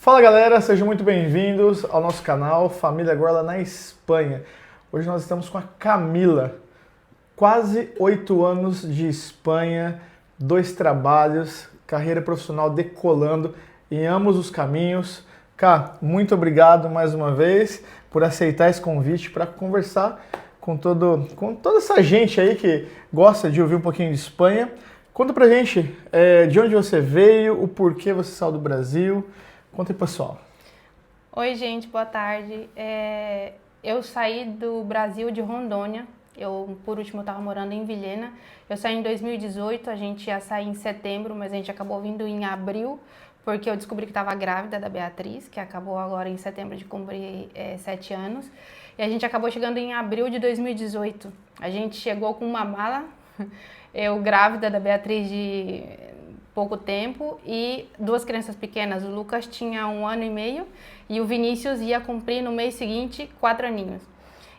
Fala galera, sejam muito bem-vindos ao nosso canal Família Gorla na Espanha. Hoje nós estamos com a Camila, quase 8 anos de Espanha, 2 trabalhos, carreira profissional decolando em ambos os caminhos. Cá, muito obrigado mais uma vez por aceitar esse convite para conversar com toda essa gente aí que gosta de ouvir um pouquinho de Espanha. Conta pra gente de onde você veio, o porquê você saiu do Brasil. Conta aí, pessoal. Oi, gente, boa tarde. Eu saí do Brasil, de Rondônia. Por último, eu estava morando em Vilhena. Eu saí em 2018, a gente ia sair em setembro, mas a gente acabou vindo em abril, porque eu descobri que estava grávida da Beatriz, que acabou agora em setembro de cumprir 7 anos. E a gente acabou chegando em abril de 2018. A gente chegou com uma mala, eu grávida da Beatriz de pouco tempo e 2 crianças pequenas. O Lucas tinha 1 ano e meio e o Vinícius ia cumprir no mês seguinte 4 aninhos.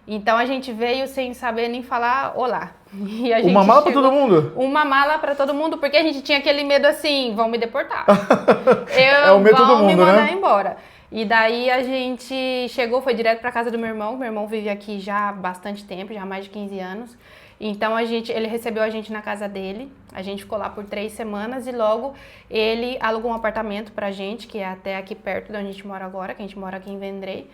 Então a gente veio sem saber nem falar olá. E a gente uma mala para todo mundo? Uma mala para todo mundo, porque a gente tinha aquele medo assim, vão me deportar. É o medo do mundo, me mandar né? embora. E daí a gente chegou, foi direto para casa do meu irmão. Meu irmão vive aqui já há bastante tempo, já há mais de 15 anos. Então ele recebeu a gente na casa dele, a gente ficou lá por 3 semanas e logo ele alugou um apartamento pra gente, que é até aqui perto de onde a gente mora agora, que a gente mora aqui em Vendrell.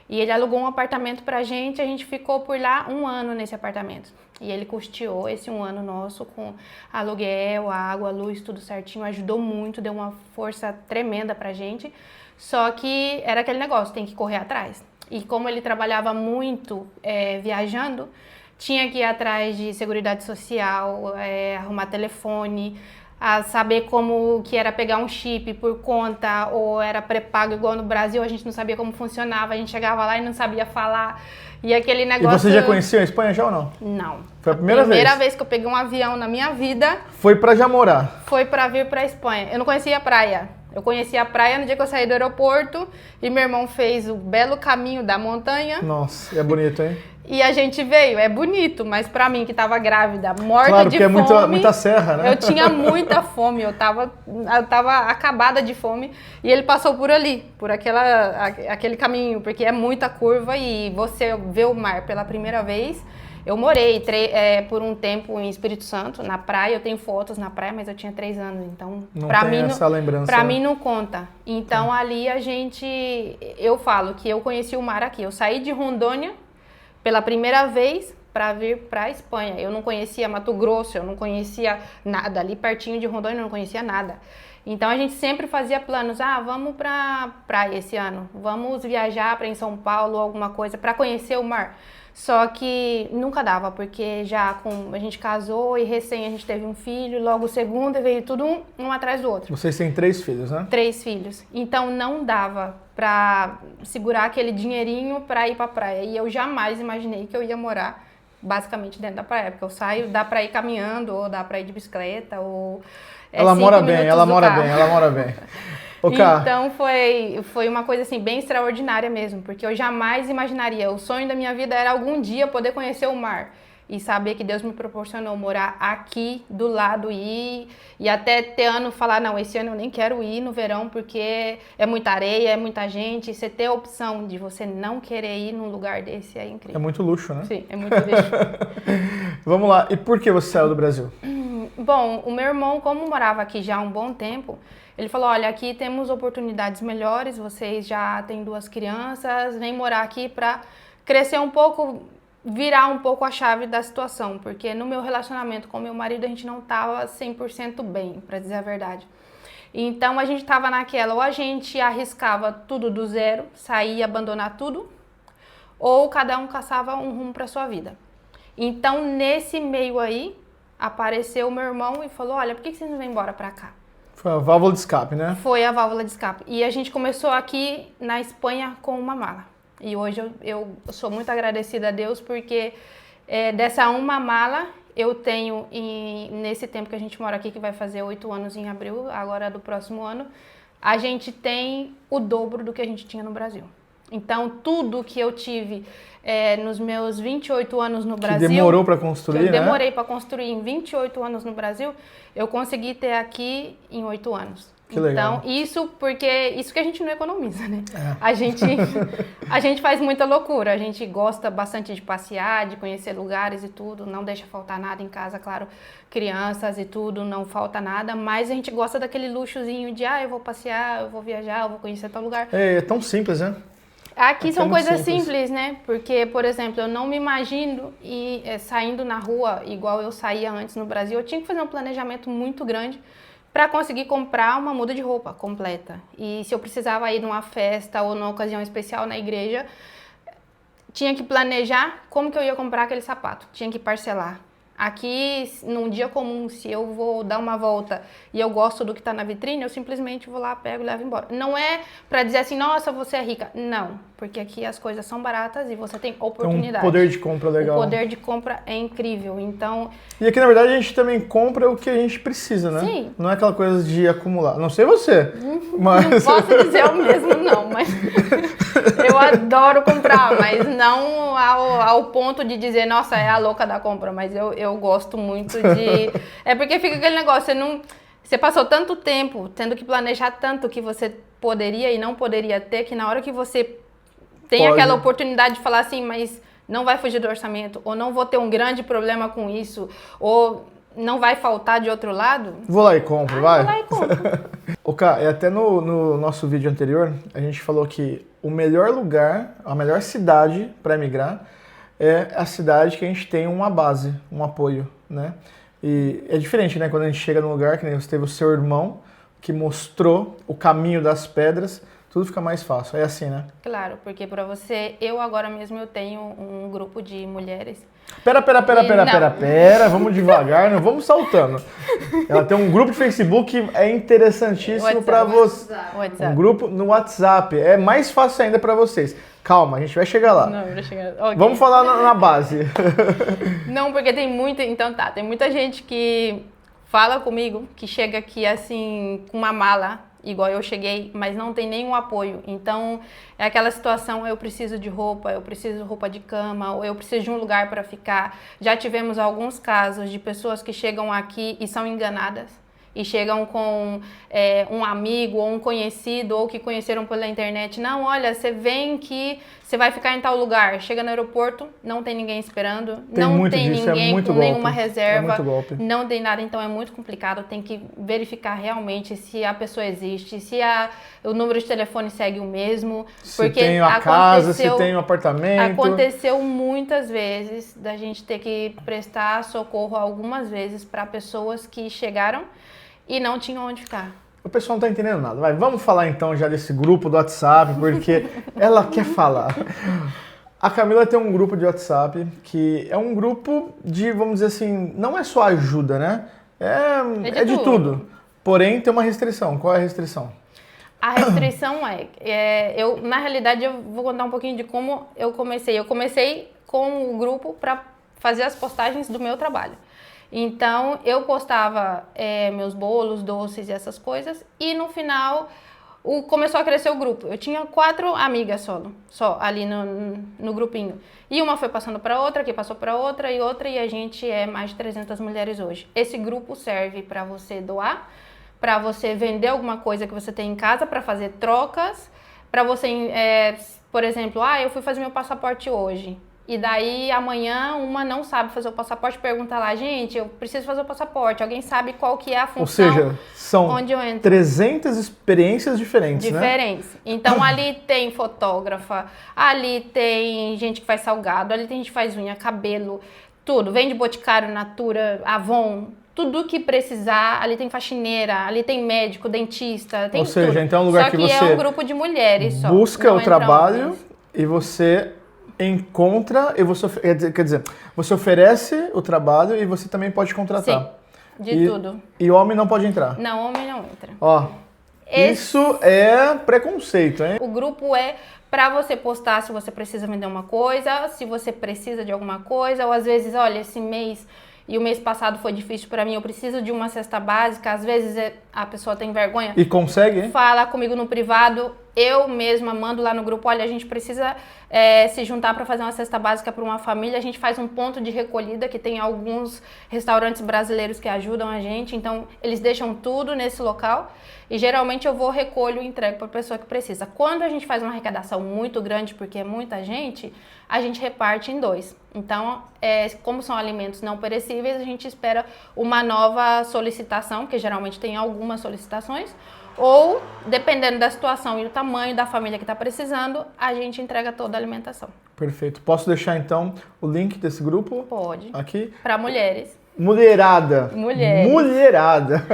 E ele alugou um apartamento pra gente, a gente ficou por lá 1 ano nesse apartamento. E ele custeou esse 1 ano nosso com aluguel, água, luz, tudo certinho, ajudou muito, deu uma força tremenda pra gente. Só que era aquele negócio, tem que correr atrás. E como ele trabalhava muito viajando, tinha que ir atrás de seguridade social, arrumar telefone, a saber como que era pegar um chip por conta ou era pré-pago igual no Brasil, a gente não sabia como funcionava, a gente chegava lá e não sabia falar. E aquele negócio... E você já conhecia a Espanha já ou não? Não. Foi a primeira vez? Primeira vez que eu peguei um avião na minha vida. Foi pra já morar? Foi pra vir pra Espanha. Eu não conhecia a praia. Eu conheci a praia no dia que eu saí do aeroporto e meu irmão fez o belo caminho da montanha. Nossa, é bonito, hein? E a gente veio, é bonito, mas pra mim que tava grávida, morta claro, de porque fome. É muita serra, né? Eu tinha muita fome, eu tava acabada de fome. E ele passou por ali, por aquele caminho, porque é muita curva e você vê o mar pela primeira vez. Eu morei por um tempo em Espírito Santo, na praia. Eu tenho fotos na praia, mas eu tinha 3 anos, então pra mim não conta. Então ali eu falo que eu conheci o mar aqui. Eu saí de Rondônia pela primeira vez para vir para a Espanha. Eu não conhecia Mato Grosso, eu não conhecia nada. Ali pertinho de Rondônia eu não conhecia nada. Então a gente sempre fazia planos, vamos para praia esse ano, vamos viajar para em São Paulo, alguma coisa, para conhecer o mar. Só que nunca dava, porque a gente casou e recém a gente teve um filho, logo o segundo veio tudo um atrás do outro. Vocês têm 3 filhos, né? 3 filhos. Então não dava pra segurar aquele dinheirinho pra ir pra praia. E eu jamais imaginei que eu ia morar basicamente dentro da praia, porque eu saio, dá pra ir caminhando, ou dá pra ir de bicicleta, ou... Ela mora bem. Então foi uma coisa assim bem extraordinária mesmo, porque eu jamais imaginaria. O sonho da minha vida era algum dia poder conhecer o mar e saber que Deus me proporcionou morar aqui do lado e até ter ano falar, não, esse ano eu nem quero ir no verão porque é muita areia, é muita gente. Você ter a opção de você não querer ir num lugar desse é incrível. É muito luxo, né? Sim, é muito luxo. Vamos lá, e por que você saiu do Brasil? Bom, o meu irmão, como morava aqui já há um bom tempo, ele falou, olha, aqui temos oportunidades melhores, vocês já têm 2 crianças, vem morar aqui para crescer um pouco, virar um pouco a chave da situação, porque no meu relacionamento com meu marido a gente não estava 100% bem, para dizer a verdade. Então a gente estava naquela, ou a gente arriscava tudo do zero, saía, abandonar tudo, ou cada um caçava um rumo para sua vida. Então nesse meio aí, apareceu o meu irmão e falou, olha, por que vocês não vêm embora para cá? Foi a válvula de escape, né? Foi a válvula de escape. E a gente começou aqui na Espanha com uma mala. E hoje eu sou muito agradecida a Deus porque dessa uma mala eu tenho, nesse tempo que a gente mora aqui, que vai fazer 8 anos em abril, agora do próximo ano, a gente tem o dobro do que a gente tinha no Brasil. Então, tudo que eu tive nos meus 28 anos no Brasil... Que demorou para construir, né? Eu demorei para construir em 28 anos no Brasil, eu consegui ter aqui em 8 anos. Que legal. Então, isso que a gente não economiza, né? A gente faz muita loucura, a gente gosta bastante de passear, de conhecer lugares e tudo, não deixa faltar nada em casa, claro, crianças e tudo, não falta nada, mas a gente gosta daquele luxozinho de, eu vou passear, eu vou viajar, eu vou conhecer tal lugar. É tão simples, né? Aqui são coisas simples, né? Porque, por exemplo, eu não me imagino saindo na rua igual eu saía antes no Brasil, eu tinha que fazer um planejamento muito grande para conseguir comprar uma muda de roupa completa. E se eu precisava ir numa festa ou numa ocasião especial na igreja, tinha que planejar como que eu ia comprar aquele sapato. Tinha que parcelar. Aqui, num dia comum, se eu vou dar uma volta e eu gosto do que está na vitrine, eu simplesmente vou lá, pego e levo embora. Não é para dizer assim, nossa, você é rica. Não, porque aqui as coisas são baratas e você tem oportunidade. É um poder de compra legal. O poder de compra é incrível, então... E aqui, na verdade, a gente também compra o que a gente precisa, né? Sim. Não é aquela coisa de acumular. Não sei você, mas... Não posso dizer o mesmo, não, mas... Eu adoro comprar, mas não ao ponto de dizer, nossa, é a louca da compra, mas eu gosto muito de... É porque fica aquele negócio, você passou tanto tempo tendo que planejar tanto que você poderia e não poderia ter, que na hora que você tem aquela oportunidade de falar assim, mas não vai fugir do orçamento, ou não vou ter um grande problema com isso, ou não vai faltar de outro lado... Vou lá e compro, vai. Vou lá e compro. Ô, Ká, até no nosso vídeo anterior, a gente falou que o melhor lugar, a melhor cidade para emigrar é a cidade que a gente tem uma base, um apoio, né? E é diferente, né? Quando a gente chega num lugar que nem você teve o seu irmão, que mostrou o caminho das pedras, tudo fica mais fácil. É assim, né? Claro, porque para você, eu agora mesmo eu tenho um grupo de mulheres. Pera, vamos devagar, não vamos saltando. Ela tem um grupo de Facebook, é interessantíssimo para você. Um grupo no WhatsApp, é mais fácil ainda para vocês. Calma, a gente vai chegar lá. Não, vai chegar. Okay. Vamos falar na base. Não, porque tem muita gente que fala comigo, que chega aqui assim, com uma mala, igual eu cheguei, mas não tem nenhum apoio. Então, é aquela situação, eu preciso de roupa, eu preciso de roupa de cama, ou eu preciso de um lugar para ficar. Já tivemos alguns casos de pessoas que chegam aqui e são enganadas. E chegam com um amigo ou um conhecido ou que conheceram pela internet. Não, olha, você vem que você vai ficar em tal lugar. Chega no aeroporto, não tem ninguém esperando, não tem ninguém com nenhuma reserva, não tem nada. Então é muito complicado, tem que verificar realmente se a pessoa existe, se o número de telefone segue o mesmo. Se tem a casa, se tem o apartamento. Aconteceu muitas vezes da gente ter que prestar socorro algumas vezes para pessoas que chegaram e não tinham onde ficar. O pessoal não tá entendendo nada. Vamos falar então já desse grupo do WhatsApp, porque ela quer falar. A Camila tem um grupo de WhatsApp que é um grupo de, vamos dizer assim, não é só ajuda, né? É de tudo. Porém, tem uma restrição. Qual é a restrição? A restrição na realidade, eu vou contar um pouquinho de como eu comecei. Eu comecei com o grupo para fazer as postagens do meu trabalho. Então, eu postava meus bolos, doces e essas coisas. E no final, começou a crescer o grupo. Eu tinha 4 amigas só ali no grupinho. E uma foi passando para outra, que passou para outra. E a gente é mais de 300 mulheres hoje. Esse grupo serve para você doar, para você vender alguma coisa que você tem em casa, para fazer trocas. Para você, por exemplo, eu fui fazer meu passaporte hoje. E daí, amanhã, uma não sabe fazer o passaporte, pergunta lá, gente, eu preciso fazer o passaporte, alguém sabe qual que é a função? Ou seja, são 300 experiências diferentes, né? Diferentes. Então, ali tem fotógrafa, ali tem gente que faz salgado, ali tem gente que faz unha, cabelo, tudo. Vende Boticário, Natura, Avon, tudo que precisar. Ali tem faxineira, ali tem médico, dentista, tem tudo. Ou seja, então é um lugar que você... Só que é um grupo de mulheres só. Busca o trabalho e você... encontra e você, quer dizer, você oferece o trabalho e você também pode contratar. Sim, tudo. E homem não pode entrar? Não, homem não entra. Ó, isso é preconceito, hein? O grupo é para você postar se você precisa vender uma coisa, se você precisa de alguma coisa, ou às vezes, olha, esse mês e o mês passado foi difícil para mim, eu preciso de uma cesta básica, às vezes a pessoa tem vergonha. E consegue, hein? Fala comigo no privado, eu mesma mando lá no grupo, olha, a gente precisa se juntar para fazer uma cesta básica para uma família, a gente faz um ponto de recolhida, que tem alguns restaurantes brasileiros que ajudam a gente, então eles deixam tudo nesse local e geralmente eu vou, recolho e entrego para a pessoa que precisa. Quando a gente faz uma arrecadação muito grande, porque é muita gente, a gente reparte em 2. Então, como são alimentos não perecíveis, a gente espera uma nova solicitação, que geralmente tem algumas solicitações, ou, dependendo da situação e do tamanho da família que está precisando, a gente entrega toda a alimentação. Perfeito. Posso deixar, então, o link desse grupo? Pode. Aqui? Para mulheres. Mulherada. Mulheres. Mulherada.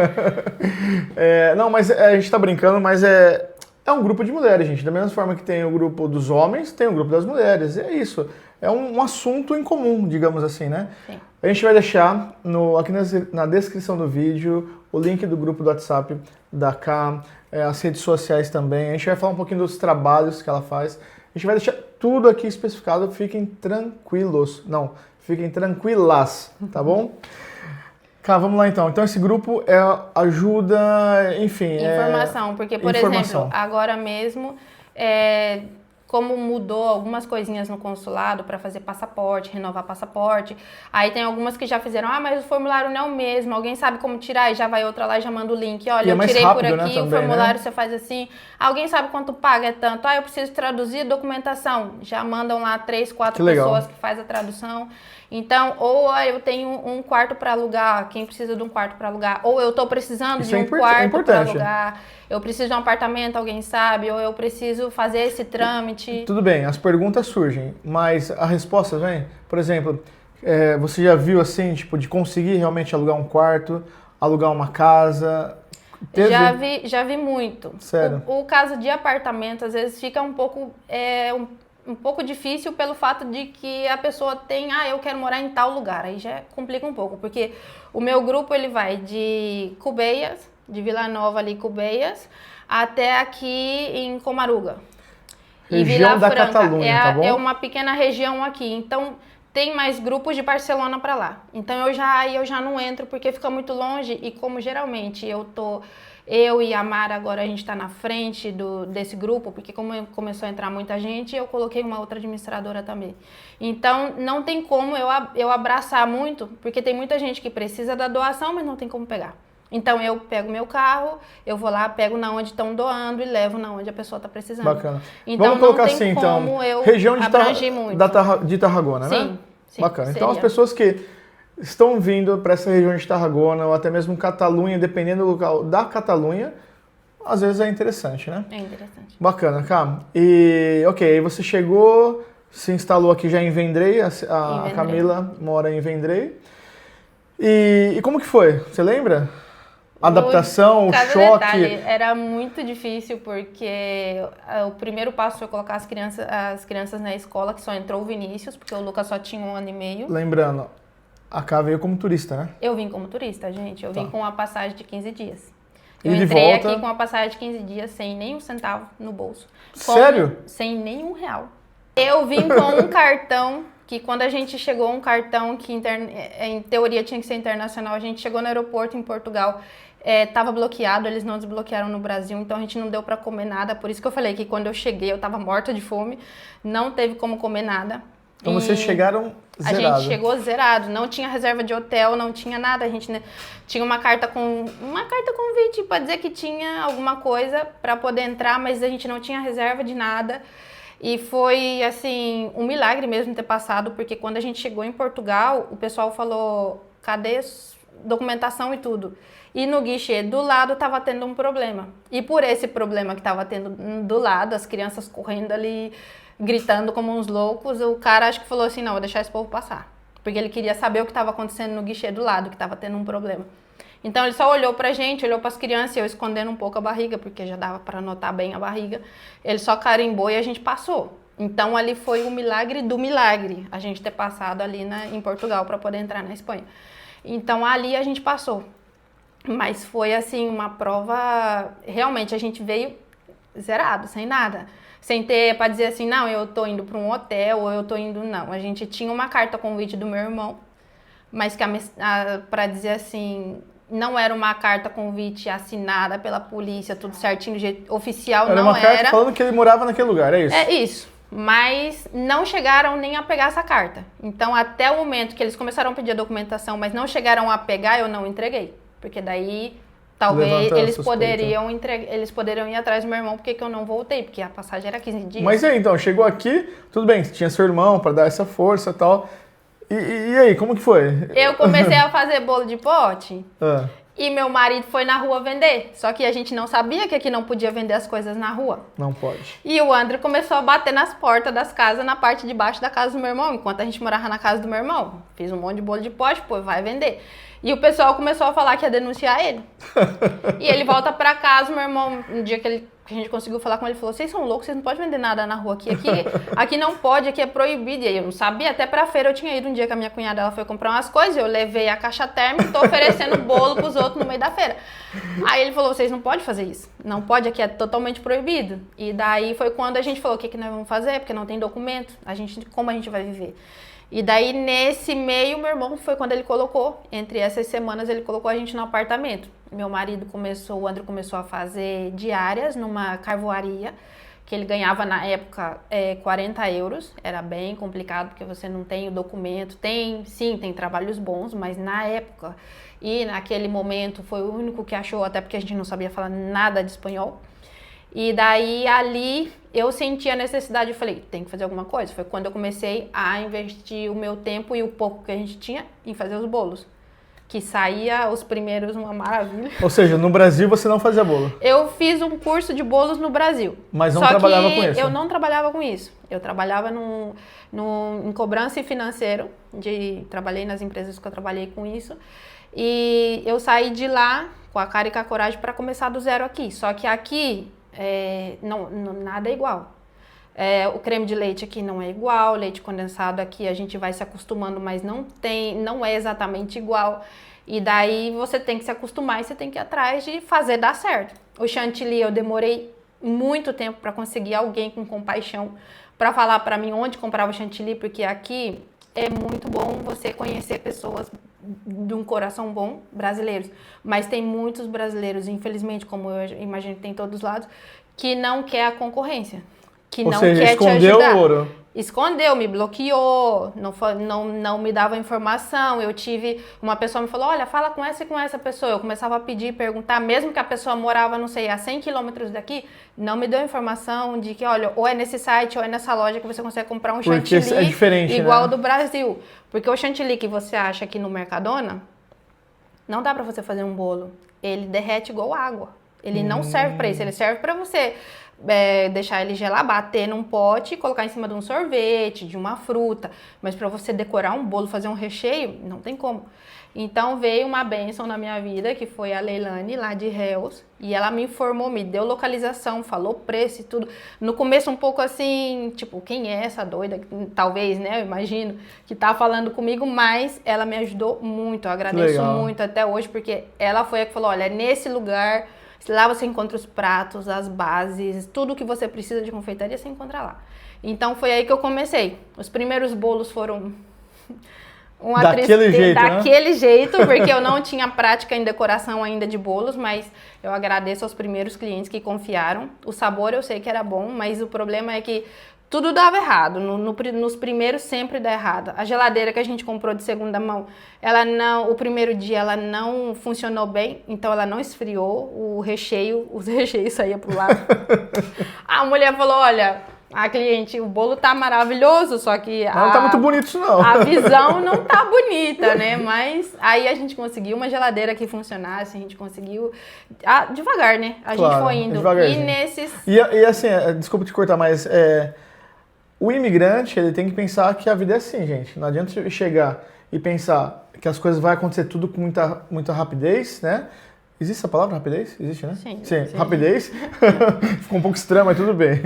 Não, mas a gente tá brincando, mas é um grupo de mulheres, gente. Da mesma forma que tem o grupo dos homens, tem o grupo das mulheres. É isso. É um assunto em comum, digamos assim, né? Sim. A gente vai deixar aqui na descrição do vídeo o link do grupo do WhatsApp da Ká, as redes sociais também. A gente vai falar um pouquinho dos trabalhos que ela faz. A gente vai deixar tudo aqui especificado. Fiquem tranquilos. Não, fiquem tranquilas, tá bom? Cá, vamos lá então. Então esse grupo ajuda, enfim... Informação, porque, por exemplo, agora mesmo... como mudou algumas coisinhas no consulado para fazer passaporte, renovar passaporte. Aí tem algumas que já fizeram, mas o formulário não é o mesmo, alguém sabe como tirar, e já vai outra lá e já manda o link. Olha, eu tirei rápido, por aqui, né, também, o formulário, né? Você faz assim. Alguém sabe quanto paga, é tanto. Eu preciso traduzir documentação. Já mandam lá 3, 4 pessoas que faz a tradução. Então, ou eu tenho um quarto para alugar, quem precisa de um quarto para alugar, ou eu estou precisando de um quarto para alugar, eu preciso de um apartamento, alguém sabe, ou eu preciso fazer esse trâmite. Tudo bem, as perguntas surgem, mas a resposta vem? Por exemplo, você já viu assim, tipo, de conseguir realmente alugar um quarto, alugar uma casa? Já vi muito. Sério? O caso de apartamento, às vezes, fica um pouco... um pouco difícil pelo fato de que a pessoa tem, eu quero morar em tal lugar, aí já complica um pouco, porque o meu grupo ele vai de Cubeias, de Vila Nova ali, Cubeias, até aqui em Comaruga. Região e Vila da Franca, Catalunha, tá bom? É uma pequena região aqui, então tem mais grupos de Barcelona para lá. Então eu já não entro porque fica muito longe e como geralmente eu e a Mara agora a gente está na frente desse grupo, porque como começou a entrar muita gente, eu coloquei uma outra administradora também. Então, não tem como eu abraçar muito, porque tem muita gente que precisa da doação, mas não tem como pegar. Então, eu pego meu carro, eu vou lá, pego na onde estão doando e levo na onde a pessoa está precisando. Bacana. Então, vamos colocar não tem assim, como então, eu região abranger muito. de Tarragona, né? Sim. Bacana. Seria. Então, as pessoas que estão vindo para essa região de Tarragona, ou até mesmo Catalunha, dependendo do local da Catalunha, às vezes é interessante, né? É interessante. Bacana, Cá. E, ok, você chegou, se instalou aqui já em Vendrell, a Camila mora em Vendrell. E como que foi? Você lembra? Adaptação, o choque? Detalhe, era muito difícil porque o primeiro passo foi colocar as crianças na escola, que só entrou o Vinícius, porque o Lucas só tinha 1 ano e meio. Lembrando, a Cá veio como turista, né? Eu vim como turista, gente. Eu vim com uma passagem de 15 dias. E eu de entrei volta... aqui com uma passagem de 15 dias sem nenhum centavo no bolso. Sério? Sem nenhum real. Eu vim com um cartão, que quando a gente chegou, um cartão que em teoria tinha que ser internacional, a gente chegou no aeroporto em Portugal, estava bloqueado, eles não desbloquearam no Brasil, então a gente não deu para comer nada. Por isso que eu falei que quando eu cheguei eu estava morta de fome, não teve como comer nada. Então vocês chegaram zerado. A gente chegou zerado, não tinha reserva de hotel, não tinha nada. A gente tinha uma carta convite para dizer que tinha alguma coisa para poder entrar, mas a gente não tinha reserva de nada. E foi, assim, um milagre mesmo ter passado, porque quando a gente chegou em Portugal, o pessoal falou, cadê documentação e tudo? E no guichê do lado estava tendo um problema. E por esse problema que estava tendo do lado, as crianças correndo ali, gritando como uns loucos, o cara acho que falou assim, não, vou deixar esse povo passar. Porque ele queria saber o que estava acontecendo no guichê do lado, que estava tendo um problema. Então ele só olhou pra gente, olhou pras crianças, eu escondendo um pouco a barriga, porque já dava para notar bem a barriga. Ele só carimbou e a gente passou. Então ali foi o milagre do milagre, a gente ter passado ali em Portugal para poder entrar na Espanha. Então ali a gente passou. Mas foi assim uma prova, realmente a gente veio zerado, sem nada. Sem ter para dizer assim, não, eu tô indo para um hotel ou eu tô indo, não. A gente tinha uma carta convite do meu irmão, mas que para dizer assim, não era uma carta convite assinada pela polícia, tudo certinho, do jeito oficial, Era não uma carta era. falando que ele morava naquele lugar, é isso? É isso. Mas não chegaram nem a pegar essa carta. Então, até o momento que eles começaram a pedir a documentação, mas não chegaram a pegar, eu não entreguei. Porque daí, talvez Levanta a eles suspeita. poderiam ir atrás do meu irmão, porque que eu não voltei, porque a passagem era 15 dias. Mas e aí, então, chegou aqui, tudo bem, tinha seu irmão para dar essa força e tal. E aí, como que foi? Eu comecei a fazer bolo de pote. Ah, E meu marido foi na rua vender. Só que a gente não sabia que aqui não podia vender as coisas na rua. não pode. E o André começou a bater nas portas das casas, na parte de baixo da casa do meu irmão, enquanto a gente morava na casa do meu irmão. Fiz um monte de bolo de pote, pô, vai vender. E o pessoal começou a falar que ia denunciar ele. E ele volta pra casa, meu irmão, um dia que a gente conseguiu falar com ele, falou: vocês são loucos, vocês não podem vender nada na rua aqui não pode, aqui é proibido. E aí eu não sabia, até pra feira eu tinha ido um dia que a minha cunhada ela foi comprar umas coisas, eu levei a caixa térmica e tô oferecendo bolo pros outros no meio da feira. Aí ele falou: vocês não podem fazer isso, não pode, aqui é totalmente proibido. E daí foi quando a gente falou: o que nós vamos fazer? Porque não tem documento, como a gente vai viver? E daí, nesse meio, meu irmão foi quando ele colocou, entre essas semanas, ele colocou a gente no apartamento. Meu marido o André começou a fazer diárias numa carvoaria, que ele ganhava na época 40 euros. Era bem complicado, porque você não tem o documento. Tem trabalhos bons, mas na época e naquele momento foi o único que achou, até porque a gente não sabia falar nada de espanhol. E daí, ali, eu senti a necessidade, eu falei, tem que fazer alguma coisa. Foi quando eu comecei a investir o meu tempo e o pouco que a gente tinha em fazer os bolos. Que saía os primeiros uma maravilha. Ou seja, no Brasil você não fazia bolo? Eu fiz um curso de bolos no Brasil. Mas não só trabalhava que com isso? Eu não trabalhava com isso. Eu trabalhava em cobrança e financeiro. Trabalhei nas empresas que eu trabalhei com isso. E eu saí de lá com a cara e com a coragem para começar do zero aqui. Só que aqui... nada é igual. O creme de leite aqui não é igual, leite condensado aqui a gente vai se acostumando, mas não é exatamente igual. E daí você tem que se acostumar e você tem que ir atrás de fazer dar certo. O chantilly eu demorei muito tempo para conseguir alguém com compaixão para falar para mim onde comprava chantilly, porque aqui é muito bom você conhecer pessoas de um coração bom, brasileiros. Mas tem muitos brasileiros, infelizmente, como eu imagino que tem em todos os lados, que não quer a concorrência. Que Ou não seja, quer te escondeu ajudar. o ouro. Escondeu, me bloqueou, não me dava informação. Eu tive, uma pessoa me falou, olha, fala com essa e com essa pessoa. Eu começava a pedir, perguntar, mesmo que a pessoa morava, não sei, a 100 quilômetros daqui, não me deu informação de que, olha, ou é nesse site ou é nessa loja que você consegue comprar um chantilly é diferente, igual né? do Brasil. Porque o chantilly que você acha aqui no Mercadona, não dá pra você fazer um bolo. Ele derrete igual água. Ele não serve pra isso, ele serve pra você deixar ele gelar, bater num pote e colocar em cima de um sorvete, de uma fruta. Mas para você decorar um bolo, fazer um recheio, não tem como. Então veio uma bênção na minha vida, que foi a Leilane, lá de Reus, e ela me informou, me deu localização, falou preço e tudo. No começo um pouco assim, tipo, quem é essa doida? Talvez, né, eu imagino, que tá falando comigo, mas ela me ajudou muito, eu agradeço muito até hoje, porque ela foi a que falou, olha, nesse lugar... Lá você encontra os pratos, as bases, tudo que você precisa de confeitaria você encontra lá. Então foi aí que eu comecei. Os primeiros bolos foram daquele jeito, porque eu não tinha prática em decoração ainda de bolos, mas eu agradeço aos primeiros clientes que confiaram. O sabor eu sei que era bom, mas o problema é que tudo dava errado, nos primeiros sempre dá errado. A geladeira que a gente comprou de segunda mão, o primeiro dia ela não funcionou bem, então ela não esfriou, os recheios saíam pro lado. A mulher falou, olha, a cliente, o bolo tá maravilhoso, só que não tá muito bonito isso não. A visão não tá bonita, né? Mas aí a gente conseguiu uma geladeira que funcionasse, a gente conseguiu devagar, né? A gente foi indo. E assim, desculpa te cortar, mas o imigrante, ele tem que pensar que a vida é assim, gente. Não adianta chegar e pensar que as coisas vão acontecer tudo com muita rapidez, né? Existe essa palavra, rapidez? Existe, né? Sim. Rapidez. Ficou um pouco estranho, mas tudo bem.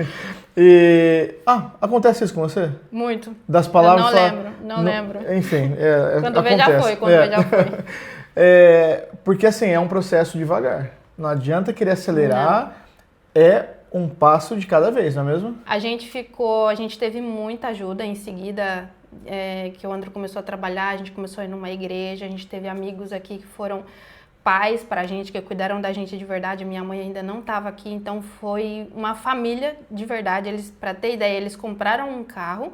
E... acontece isso com você? Muito. Das palavras... Eu não lembro. Enfim, quando vê já foi, porque assim, é um processo devagar. Não adianta querer acelerar. Um passo de cada vez, não é mesmo? A gente teve muita ajuda em seguida, que o André começou a trabalhar, a gente começou a ir numa igreja, a gente teve amigos aqui que foram pais pra gente, que cuidaram da gente de verdade. Minha mãe ainda não estava aqui, então foi uma família de verdade. Eles, para ter ideia, eles compraram um carro,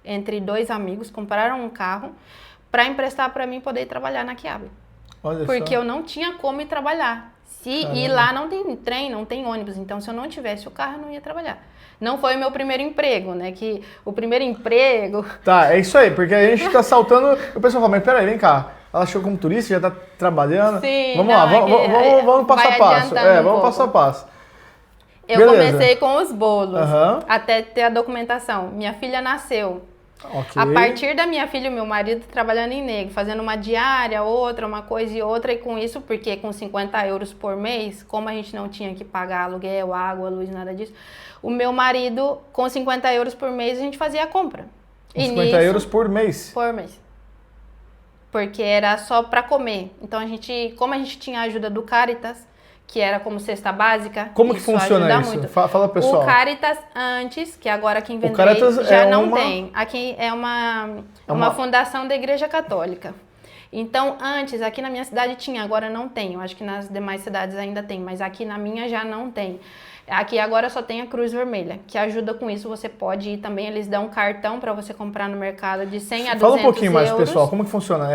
entre 2 amigos, compraram um carro para emprestar para mim poder ir trabalhar na Quiabo. Porque eu não tinha como ir trabalhar. E lá não tem trem, não tem ônibus, então se eu não tivesse o carro, eu não ia trabalhar. Não foi o meu primeiro emprego, né? Que o primeiro emprego... Tá, é isso aí, porque a gente tá saltando... O pessoal fala, mas peraí, vem cá. Ela chegou como turista, já tá trabalhando. Sim, vamos lá, vamos passo a passo. Vamos passo a passo. Eu comecei com os bolos, Uhum. até ter a documentação. Minha filha nasceu. Okay. A partir da minha filha e meu marido trabalhando em negro, fazendo uma diária, outra, uma coisa e outra, e com isso, porque com 50 euros por mês, como a gente não tinha que pagar aluguel, água, luz, nada disso, o meu marido, com 50 euros por mês, a gente fazia a compra. Com 50 euros por mês? Por mês. Porque era só para comer. Então, como a gente tinha a ajuda do Caritas, que era como cesta básica. Como que funciona isso? Muito. Fala, pessoal. O Caritas antes, que agora aqui em Vendrell já não tem. Aqui é uma fundação da Igreja Católica. Então, antes, aqui na minha cidade tinha, agora não tem. Eu acho que nas demais cidades ainda tem, mas aqui na minha já não tem. Aqui agora só tem a Cruz Vermelha, que ajuda com isso. Você pode ir também, eles dão um cartão para você comprar no mercado de 100 a 200 euros. Fala um pouquinho mais, pessoal, como que funciona?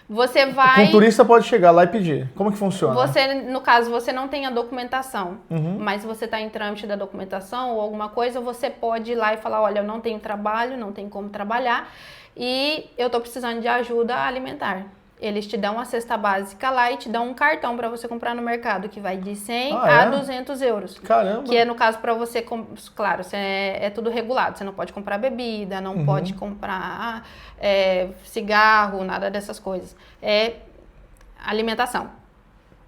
Você vai... Um turista pode chegar lá e pedir. Como que funciona? Você, no caso, você não tem a documentação, mas você está em trâmite da documentação ou alguma coisa, você pode ir lá e falar, olha, eu não tenho trabalho, não tenho como trabalhar e eu estou precisando de ajuda alimentar. Eles te dão uma cesta básica lá e te dão um cartão para você comprar no mercado, que vai de 100 a 200 euros. Caramba! Que é, no caso, para você, claro, é tudo regulado. Você não pode comprar bebida, não pode comprar cigarro, nada dessas coisas. É alimentação.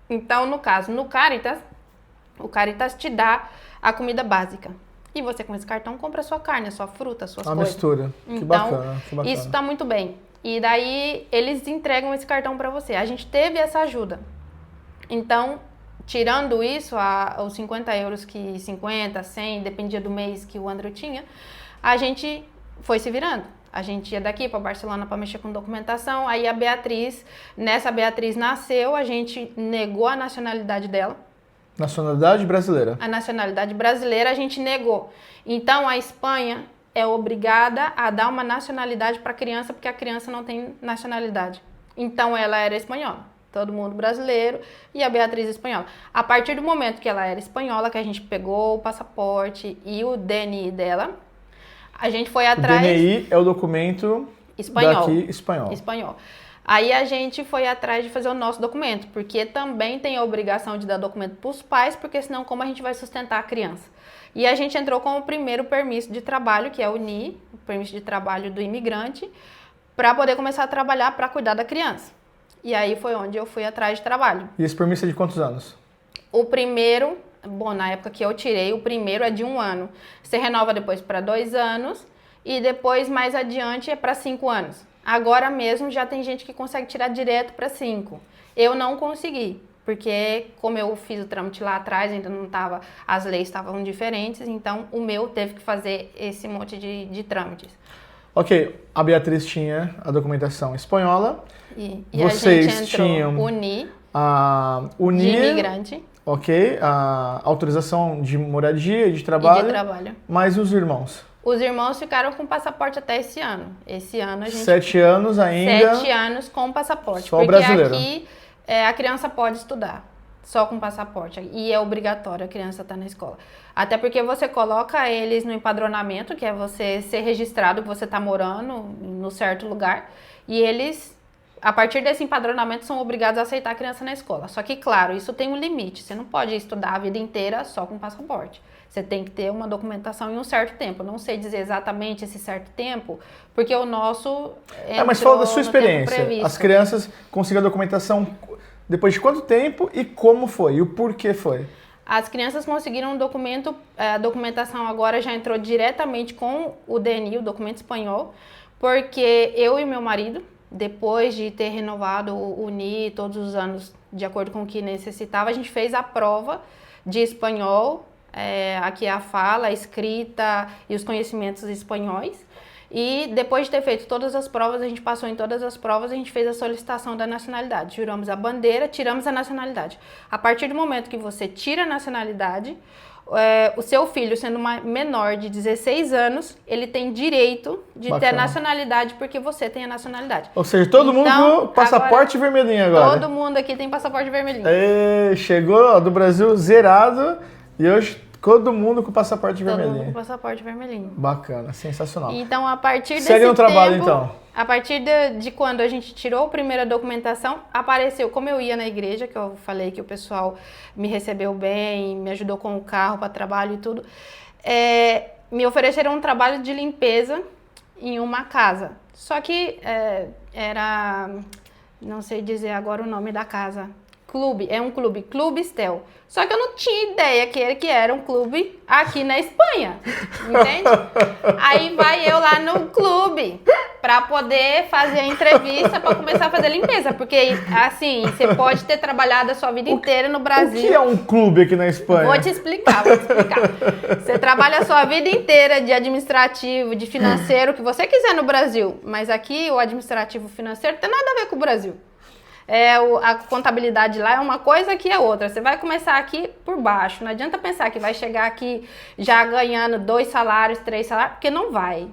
Então, no caso, no Caritas, o Caritas te dá a comida básica. E você, com esse cartão, compra a sua carne, a sua fruta, as suas coisas. Uma mistura. Então, que bacana. Isso está muito bem. E daí, eles entregam esse cartão para você. A gente teve essa ajuda. Então, tirando isso, os 50 euros 50, 100, dependia do mês que o Andrew tinha, a gente foi se virando. A gente ia daqui para Barcelona para mexer com documentação. Aí a Beatriz nasceu, a gente negou a nacionalidade dela. Nacionalidade brasileira? A nacionalidade brasileira a gente negou. Então, a Espanha é obrigada a dar uma nacionalidade para a criança, porque a criança não tem nacionalidade. Então, ela era espanhola, todo mundo brasileiro, e a Beatriz espanhola. A partir do momento que ela era espanhola, que a gente pegou o passaporte e o DNI dela, a gente foi atrás... O DNI é o documento daqui espanhol. Espanhol. Aí a gente foi atrás de fazer o nosso documento, porque também tem a obrigação de dar documento para os pais, porque senão como a gente vai sustentar a criança? E a gente entrou com o primeiro permisso de trabalho, que é o NI, o permisso de trabalho do imigrante, para poder começar a trabalhar para cuidar da criança. E aí foi onde eu fui atrás de trabalho. E esse permisso é de quantos anos? O primeiro, na época que eu tirei, o primeiro é de 1 ano. Você renova depois para 2 anos e depois mais adiante é para 5 anos. Agora mesmo já tem gente que consegue tirar direto para 5. Eu não consegui. Porque como eu fiz o trâmite lá atrás, ainda não estava, as leis estavam diferentes, então o meu teve que fazer esse monte de trâmites. Ok, a Beatriz tinha a documentação espanhola, e vocês a gente entrou tinham a UNI, de imigrante. Ok, a autorização de moradia e de trabalho. E de trabalho. Mas os irmãos? Os irmãos ficaram com passaporte até esse ano. Esse ano a gente... 7 anos ainda? 7 anos com passaporte. Só brasileiro. Porque aqui... a criança pode estudar só com passaporte e é obrigatório a criança estar na escola. Até porque você coloca eles no empadronamento, que é você ser registrado que você está morando no certo lugar, e eles, a partir desse empadronamento, são obrigados a aceitar a criança na escola. Só que, claro, isso tem um limite. Você não pode estudar a vida inteira só com passaporte. Você tem que ter uma documentação em um certo tempo. Eu não sei dizer exatamente esse certo tempo, porque o nosso... mas fala da sua experiência. As crianças conseguiram a documentação depois de quanto tempo e como foi? E o porquê foi? As crianças conseguiram um documento, a documentação agora já entrou diretamente com o DNI, o documento espanhol, porque eu e meu marido, depois de ter renovado o NI todos os anos de acordo com o que necessitava, a gente fez a prova de espanhol, aqui a fala, a escrita e os conhecimentos espanhóis. E depois de ter feito todas as provas, a gente passou em todas as provas, a gente fez a solicitação da nacionalidade. Juramos a bandeira, tiramos a nacionalidade. A partir do momento que você tira a nacionalidade, o seu filho, sendo menor de 16 anos, ele tem direito de ter nacionalidade porque você tem a nacionalidade. Ou seja, todo mundo com passaporte vermelhinho agora. Todo mundo aqui tem passaporte vermelhinho. Chegou do Brasil zerado e hoje todo mundo com passaporte vermelhinho. Todo mundo com passaporte vermelhinho. Bacana, sensacional. Então, a partir desse Segue um trabalho, tempo, então. A partir de quando a gente tirou a primeira documentação, apareceu, como eu ia na igreja, que eu falei que o pessoal me recebeu bem, me ajudou com o carro para trabalho e tudo, me ofereceram um trabalho de limpeza em uma casa. Só que era, não sei dizer agora o nome da casa, Clube Estel. Só que eu não tinha ideia que era um clube aqui na Espanha, entende? Aí vai eu lá no clube para poder fazer a entrevista para começar a fazer limpeza, porque assim, você pode ter trabalhado a sua vida inteira no Brasil. O que é um clube aqui na Espanha? Vou te explicar. Você trabalha a sua vida inteira de administrativo, de financeiro, o que você quiser no Brasil, mas aqui o administrativo financeiro não tem nada a ver com o Brasil. A contabilidade lá é uma coisa, aqui é outra. Você vai começar aqui por baixo. Não adianta pensar que vai chegar aqui já ganhando 2 salários, 3 salários, porque não vai.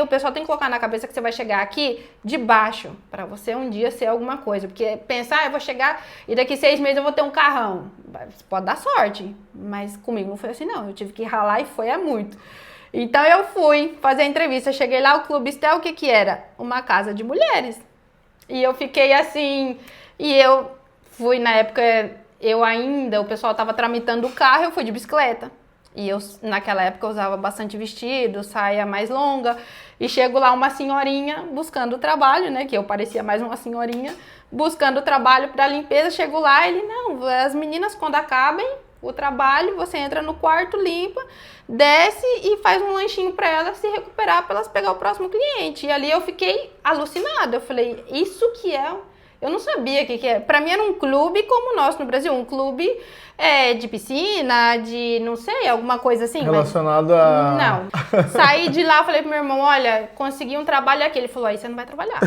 O pessoal tem que colocar na cabeça que você vai chegar aqui de baixo, para você um dia ser alguma coisa. Porque pensar, eu vou chegar e daqui 6 meses eu vou ter um carrão. Pode dar sorte, mas comigo não foi assim não. Eu tive que ralar e foi muito. Então eu fui fazer a entrevista. Cheguei lá, o Clube Estel, o que era? Uma casa de mulheres. E eu fiquei assim, e eu fui na época, o pessoal estava tramitando o carro, eu fui de bicicleta. E eu, naquela época, eu usava bastante vestido, saia mais longa. E chego lá uma senhorinha buscando trabalho, né, que eu parecia mais uma senhorinha, buscando trabalho para limpeza. Chego lá, ele, não, as meninas quando acabem o trabalho, você entra no quarto, limpa, desce e faz um lanchinho para elas se recuperar, para elas pegar o próximo cliente. E ali eu fiquei alucinada. Eu falei, isso que é... Eu não sabia o que é. Para mim era um clube como o nosso no Brasil, um clube de piscina, de não sei, alguma coisa assim. Relacionado a... Não. Saí de lá, falei pro meu irmão, olha, consegui um trabalho aqui. Ele falou, aí você não vai trabalhar.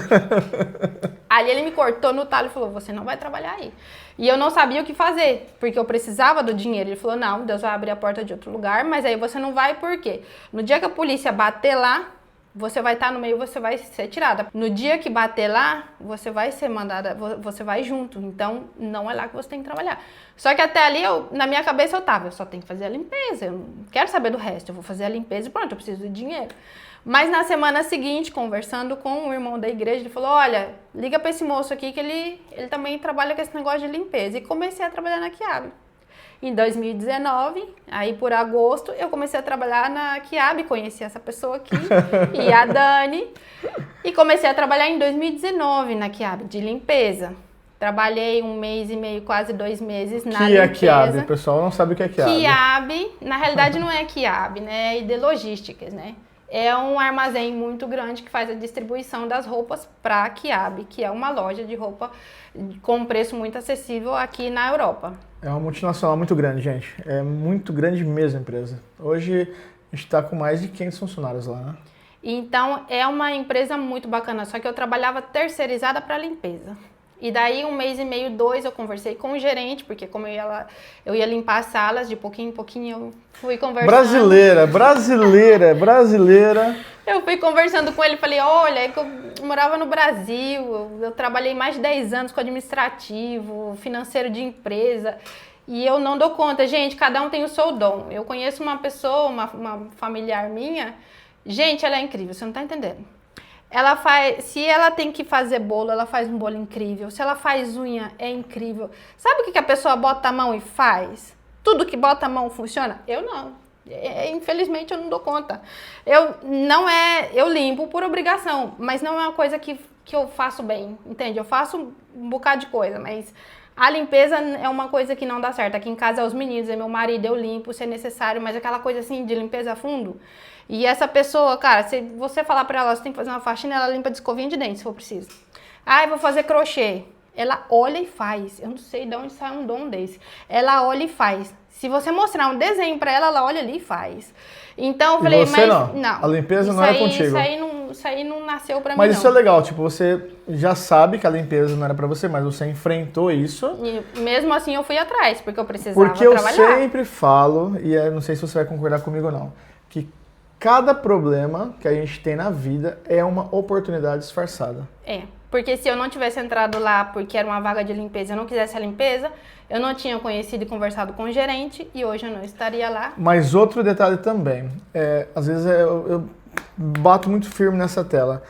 Aí ele me cortou no talo e falou, você não vai trabalhar aí. E eu não sabia o que fazer, porque eu precisava do dinheiro. Ele falou, não, Deus vai abrir a porta de outro lugar, mas aí você não vai por quê? No dia que a polícia bater lá, você vai estar no meio, você vai ser tirada. No dia que bater lá, você vai ser mandada, você vai junto. Então, não é lá que você tem que trabalhar. Só que até ali, na minha cabeça, eu só tenho que fazer a limpeza. Eu não quero saber do resto, eu vou fazer a limpeza e pronto, eu preciso de dinheiro. Mas na semana seguinte, conversando com o irmão da igreja, ele falou, olha, liga para esse moço aqui que ele também trabalha com esse negócio de limpeza. E comecei a trabalhar na Quiabe. Em 2019, aí por agosto, eu comecei a trabalhar na Quiabe, conheci essa pessoa aqui, e a Dani, e comecei a trabalhar em 2019 na Quiabe, de limpeza. Trabalhei 1 mês e meio, quase 2 meses na limpeza. Que é Quiabe? O pessoal não sabe o que é Quiabe. Quiabe, na realidade não é Quiabe, né? É de logísticas, né? É um armazém muito grande que faz a distribuição das roupas para a Quiabe, que é uma loja de roupa com um preço muito acessível aqui na Europa. É uma multinacional muito grande, gente. É muito grande mesmo a empresa. Hoje a gente está com mais de 500 funcionários lá, né? Então é uma empresa muito bacana, só que eu trabalhava terceirizada para limpeza. E daí 1 mês e meio, 2, eu conversei com o gerente, porque como eu ia limpar as salas, de pouquinho em pouquinho eu fui conversando. Brasileira. Eu fui conversando com ele, falei, olha, é que eu morava no Brasil, eu trabalhei mais de 10 anos com administrativo, financeiro de empresa, e eu não dou conta. Gente, cada um tem o seu dom. Eu conheço uma pessoa, uma familiar minha, gente, ela é incrível, você não tá entendendo. Se ela tem que fazer bolo, ela faz um bolo incrível. Se ela faz unha, é incrível. Sabe o que a pessoa bota a mão e faz? Tudo que bota a mão funciona? Eu não. Infelizmente eu não dou conta. Eu limpo por obrigação, mas não é uma coisa que eu faço bem, entende? Eu faço um bocado de coisa, mas a limpeza é uma coisa que não dá certo. Aqui em casa é os meninos, é meu marido, eu limpo se é necessário, mas aquela coisa assim de limpeza a fundo. E essa pessoa, cara, se você falar pra ela, você tem que fazer uma faxina, ela limpa de escovinha de dente, se for preciso. Eu vou fazer crochê. Ela olha e faz. Eu não sei de onde sai um dom desse. Ela olha e faz. Se você mostrar um desenho pra ela, ela olha ali e faz. Então eu falei, mas não. A limpeza não é contigo. Isso aí não isso aí não nasceu pra mim, Mas não. isso é legal, tipo, você já sabe que a limpeza não era pra você, mas você enfrentou isso. E mesmo assim eu fui atrás, porque eu precisava Porque eu trabalhar. sempre falo, e eu não sei se você vai concordar comigo ou não, que cada problema que a gente tem na vida é uma oportunidade disfarçada. É, porque se eu não tivesse entrado lá porque era uma vaga de limpeza e eu não quisesse a limpeza, eu não tinha conhecido e conversado com o gerente e hoje eu não estaria lá. Mas outro detalhe também, às vezes eu bato muito firme nessa tela.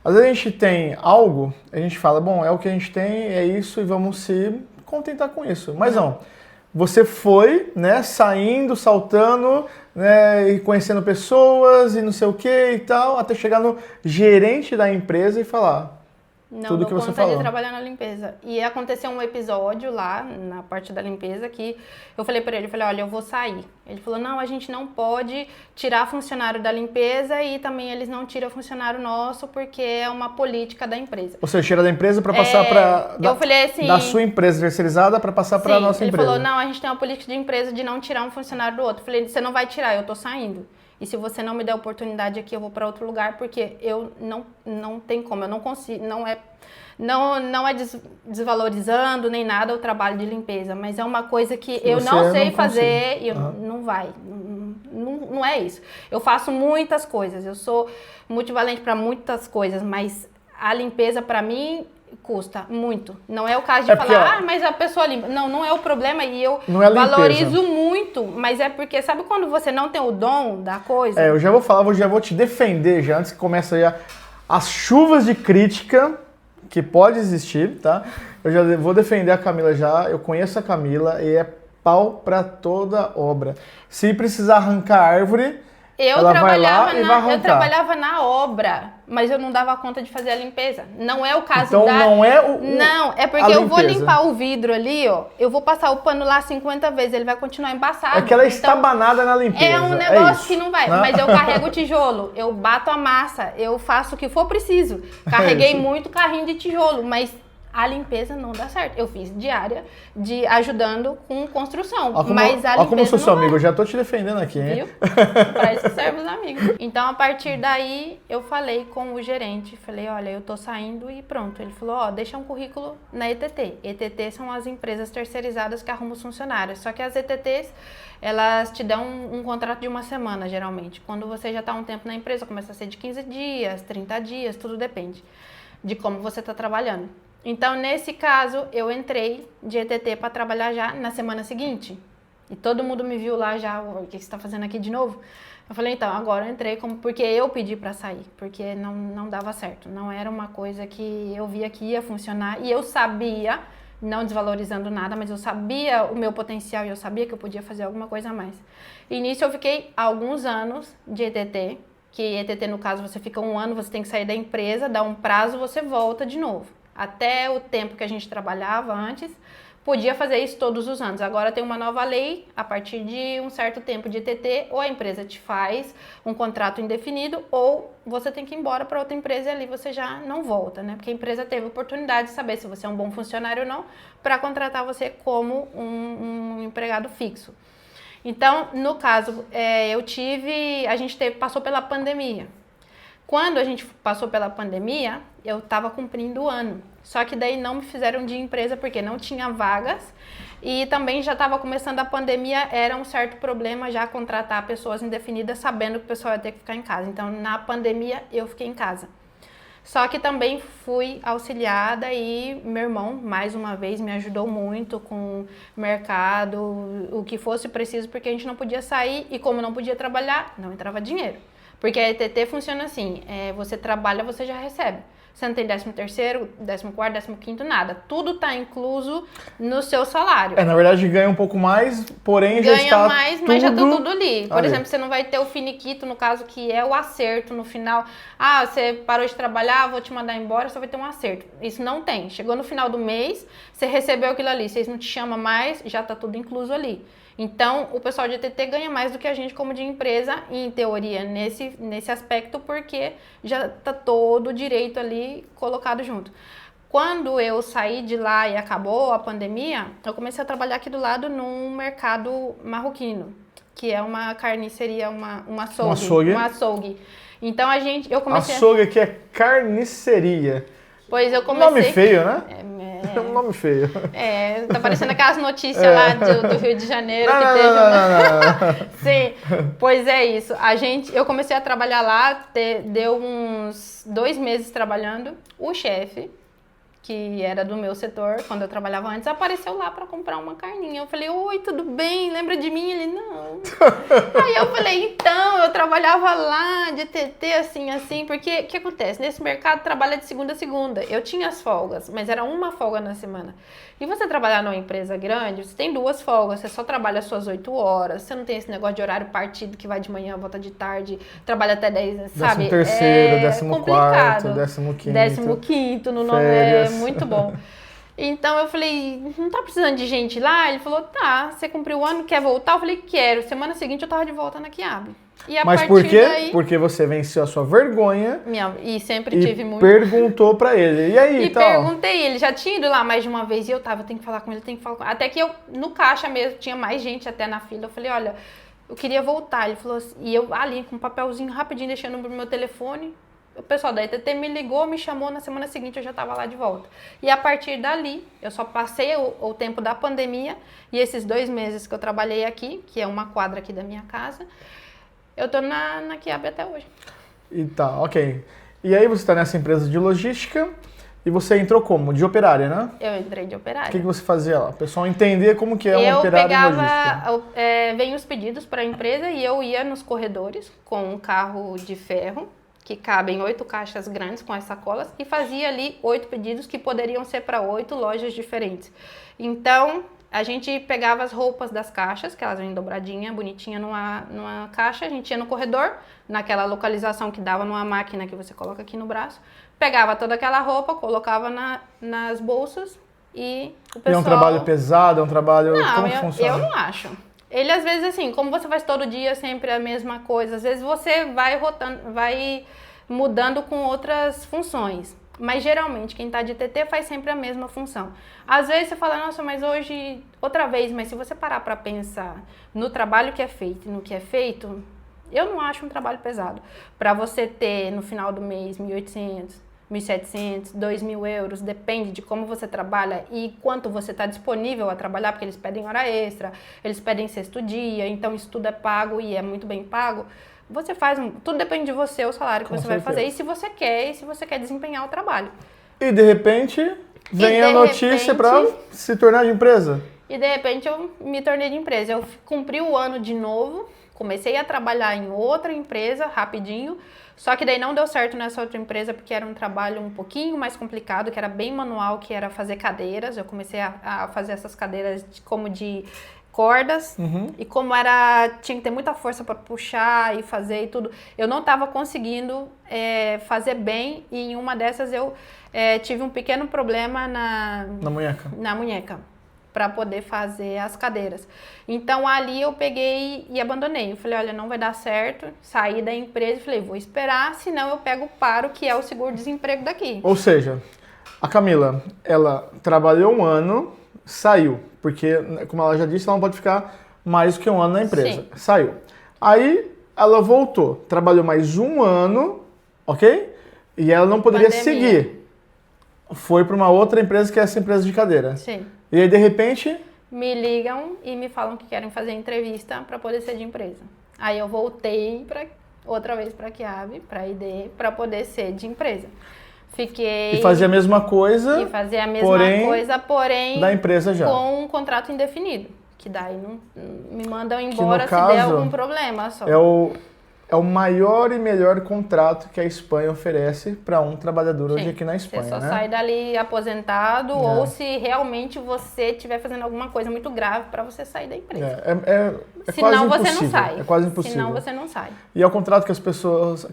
Às vezes a gente tem algo, a gente fala, bom, é o que a gente tem, é isso e vamos se contentar com isso. Mas não, você foi, né, saindo, saltando, né, e conhecendo pessoas e não sei o que e tal, até chegar no gerente da empresa e falar Não tudo dou que você conta falou. de trabalhar na limpeza. E aconteceu um episódio lá, na parte da limpeza, que eu falei pra ele, eu falei, olha, eu vou sair. Ele falou, não, a gente não pode tirar funcionário da limpeza e também eles não tiram funcionário nosso porque é uma política da empresa. Ou seja, tira da empresa para passar para eu falei assim, da sua empresa terceirizada para passar para a nossa ele empresa. falou, não, a gente tem uma política de empresa de não tirar um funcionário do outro. Eu falei, você não vai tirar, eu tô saindo. E se você não me der oportunidade aqui, eu vou para outro lugar, porque eu não tem como, eu não consigo, não é desvalorizando nem nada o trabalho de limpeza, mas é uma coisa que eu não sei fazer e não vai, não é isso. Eu faço muitas coisas, eu sou multivalente para muitas coisas, mas a limpeza para mim custa muito. Não é o caso de falar, mas a pessoa limpa. Não é o problema e eu valorizo muito, mas é porque, sabe quando você não tem o dom da coisa? Eu já vou falar, eu já vou te defender já, antes que comece aí as chuvas de crítica que pode existir, tá? Eu já vou defender a Camila já, eu conheço a Camila e é pau pra toda obra. Se precisar arrancar árvore, ela vai lá e vai arrancar. Eu trabalhava na obra, mas eu não dava conta de fazer a limpeza. Não é o caso então, não é Não, é porque eu vou limpar o vidro ali, ó. Eu vou passar o pano lá 50 vezes, ele vai continuar embaçado. É que ela é estabanada na limpeza. É um negócio que não vai. Né? Mas eu carrego o tijolo, eu bato a massa, eu faço o que for preciso. Carreguei muito carrinho de tijolo, mas a limpeza não dá certo. Eu fiz diária ajudando com construção, mas a limpeza como eu sou seu amigo, vai. eu já tô te defendendo aqui, hein? Viu? Pra isso que serve os amigos. Então, a partir daí, eu falei com o gerente, falei, olha, eu tô saindo e pronto. Ele falou, ó, deixa um currículo na ETT. ETT são as empresas terceirizadas que arrumam os funcionários. Só que as ETTs, elas te dão um contrato de uma semana, geralmente. Quando você já tá um tempo na empresa, começa a ser de 15 dias, 30 dias, tudo depende de como você tá trabalhando. Então, nesse caso, eu entrei de ETT para trabalhar já na semana seguinte. E todo mundo me viu lá já, o que você está fazendo aqui de novo? Eu falei, então, agora eu entrei porque eu pedi para sair, porque não dava certo. Não era uma coisa que eu via que ia funcionar e eu sabia, não desvalorizando nada, mas eu sabia o meu potencial e eu sabia que eu podia fazer alguma coisa a mais. E nisso eu fiquei alguns anos de ETT, que ETT no caso você fica um ano, você tem que sair da empresa, dá um prazo, você volta de novo. Até o tempo que a gente trabalhava antes, podia fazer isso todos os anos. Agora tem uma nova lei, a partir de um certo tempo de ETT, ou a empresa te faz um contrato indefinido, ou você tem que ir embora para outra empresa e ali você já não volta, né? Porque a empresa teve a oportunidade de saber se você é um bom funcionário ou não, para contratar você como um empregado fixo. Então, no caso, a gente passou pela pandemia. Quando a gente passou pela pandemia, eu estava cumprindo o ano. Só que daí não me fizeram de empresa porque não tinha vagas. E também já estava começando a pandemia, era um certo problema já contratar pessoas indefinidas, sabendo que o pessoal ia ter que ficar em casa. Então, na pandemia, eu fiquei em casa. Só que também fui auxiliada e meu irmão, mais uma vez, me ajudou muito com mercado, o que fosse preciso, porque a gente não podia sair e como não podia trabalhar, não entrava dinheiro. Porque a ETT funciona assim, você trabalha, você já recebe. Você não tem 13º, 14º, 15º, nada. Tudo está incluso no seu salário. Na verdade ganha um pouco mais, porém já está ganha mais, mas já está tudo ali. Por ali. exemplo, você não vai ter o finiquito, no caso, que é o acerto no final. Ah, você parou de trabalhar, vou te mandar embora, só vai ter um acerto. Isso não tem. Chegou no final do mês, você recebeu aquilo ali, vocês não te chamam mais, já está tudo incluso ali. Então, o pessoal de ETT ganha mais do que a gente como de empresa, em teoria, nesse aspecto, porque já está todo o direito ali colocado junto. Quando eu saí de lá e acabou a pandemia, eu comecei a trabalhar aqui do lado num mercado marroquino. que é uma carniceria, um açougue. Um açougue. Um açougue. Então eu comecei... Açougue aqui é carniceria. Pois eu comecei... Nome feio, né? É um nome feio. Tá parecendo aquelas notícias lá do Rio de Janeiro que teve não. Sim, pois é isso. Eu comecei a trabalhar lá, deu uns 2 meses trabalhando. O chefe, que era do meu setor, quando eu trabalhava antes, apareceu lá para comprar uma carninha. Eu falei, oi, tudo bem? Lembra de mim? Ele, não. Aí eu falei, então, eu trabalhava lá de TT, assim, porque o que acontece? Nesse mercado trabalha de segunda a segunda. Eu tinha as folgas, mas era uma folga na semana. E você trabalhar numa empresa grande, você tem 2 folgas, você só trabalha as suas 8 horas, você não tem esse negócio de horário partido que vai de manhã, volta de tarde, trabalha até 10, sabe? 13º, 14º, 15º. 15º, no nome é muito bom. Então eu falei, não tá precisando de gente lá? Ele falou, tá, você cumpriu o ano, quer voltar? Eu falei, quero. Semana seguinte eu tava de volta na Quiabe. Mas por quê? Daí, porque você venceu a sua vergonha. E sempre tive muito. Perguntou pra ele. E aí, perguntei, ele já tinha ido lá mais de uma vez e eu tenho que falar com ele, tenho que falar com ele. Até que eu, no caixa mesmo, tinha mais gente até na fila. Eu falei, olha, eu queria voltar. Ele falou assim, e eu ali com um papelzinho rapidinho, deixando no meu telefone. O pessoal da ETT me ligou, me chamou, na semana seguinte eu já estava lá de volta. E a partir dali, eu só passei o tempo da pandemia e esses 2 meses que eu trabalhei aqui, que é uma quadra aqui da minha casa, eu tô na Quiabe até hoje. E tá, ok. E aí você está nessa empresa de logística e você entrou como? De operária, né? Eu entrei de operária. O que você fazia lá? O pessoal entender como que é um operário em logística. Vem os pedidos para a empresa e eu ia nos corredores com um carro de ferro, que cabem 8 caixas grandes com as sacolas, e fazia ali 8 pedidos que poderiam ser para 8 lojas diferentes. Então, a gente pegava as roupas das caixas, que elas vêm dobradinha, bonitinha numa caixa, a gente ia no corredor, naquela localização que dava numa máquina que você coloca aqui no braço, pegava toda aquela roupa, colocava nas bolsas e o pessoal... E é um trabalho pesado, é um trabalho... Não, como que funciona? Eu não acho. Ele, às vezes, assim, como você faz todo dia sempre a mesma coisa, às vezes você vai rotando, vai mudando com outras funções. Mas, geralmente, quem está de TT faz sempre a mesma função. Às vezes você fala, nossa, mas hoje, outra vez, mas se você parar para pensar no trabalho que é feito e no que é feito, eu não acho um trabalho pesado. Para você ter, no final do mês, 1.800, 1.700, 2.000 euros, depende de como você trabalha e quanto você está disponível a trabalhar, porque eles pedem hora extra, eles pedem sexto dia, então isso tudo é pago e é muito bem pago. Você faz, tudo depende de você, o salário que você vai fazer e se você quer desempenhar o trabalho. E de repente, vem a notícia para se tornar de empresa. E de repente eu me tornei de empresa. Eu cumpri o ano de novo, comecei a trabalhar em outra empresa rapidinho, só que daí não deu certo nessa outra empresa porque era um trabalho um pouquinho mais complicado, que era bem manual, que era fazer cadeiras. Eu comecei a fazer essas cadeiras como de cordas, e como tinha que ter muita força para puxar e fazer e tudo, eu não estava conseguindo fazer bem, e em uma dessas eu tive um pequeno problema na munheca para poder fazer as cadeiras. Então ali eu peguei e abandonei. Eu falei, olha, não vai dar certo. Saí da empresa e falei, vou esperar, senão eu pego o PARO, que é o seguro-desemprego daqui. Ou seja, a Camila, ela trabalhou um ano, saiu, porque, como ela já disse, ela não pode ficar mais do que um ano na empresa. Sim. Saiu. Aí ela voltou, trabalhou mais um ano, ok? E ela não poderia seguir. Foi para uma outra empresa, que é essa empresa de cadeira. Sim. E aí, de repente... me ligam e me falam que querem fazer entrevista para poder ser de empresa. Aí eu voltei outra vez para a Quiabe, para a ID, para poder ser de empresa. Fiquei... E fazia a mesma coisa... E fazia a mesma coisa, porém... da empresa já. Com um contrato indefinido. Que daí não me mandam embora se der algum problema só. É o maior e melhor contrato que a Espanha oferece para um trabalhador hoje aqui na Espanha, você só sai dali aposentado ou se realmente você estiver fazendo alguma coisa muito grave para você sair da empresa. Senão você não sai. É quase impossível. Senão você não sai. E é o contrato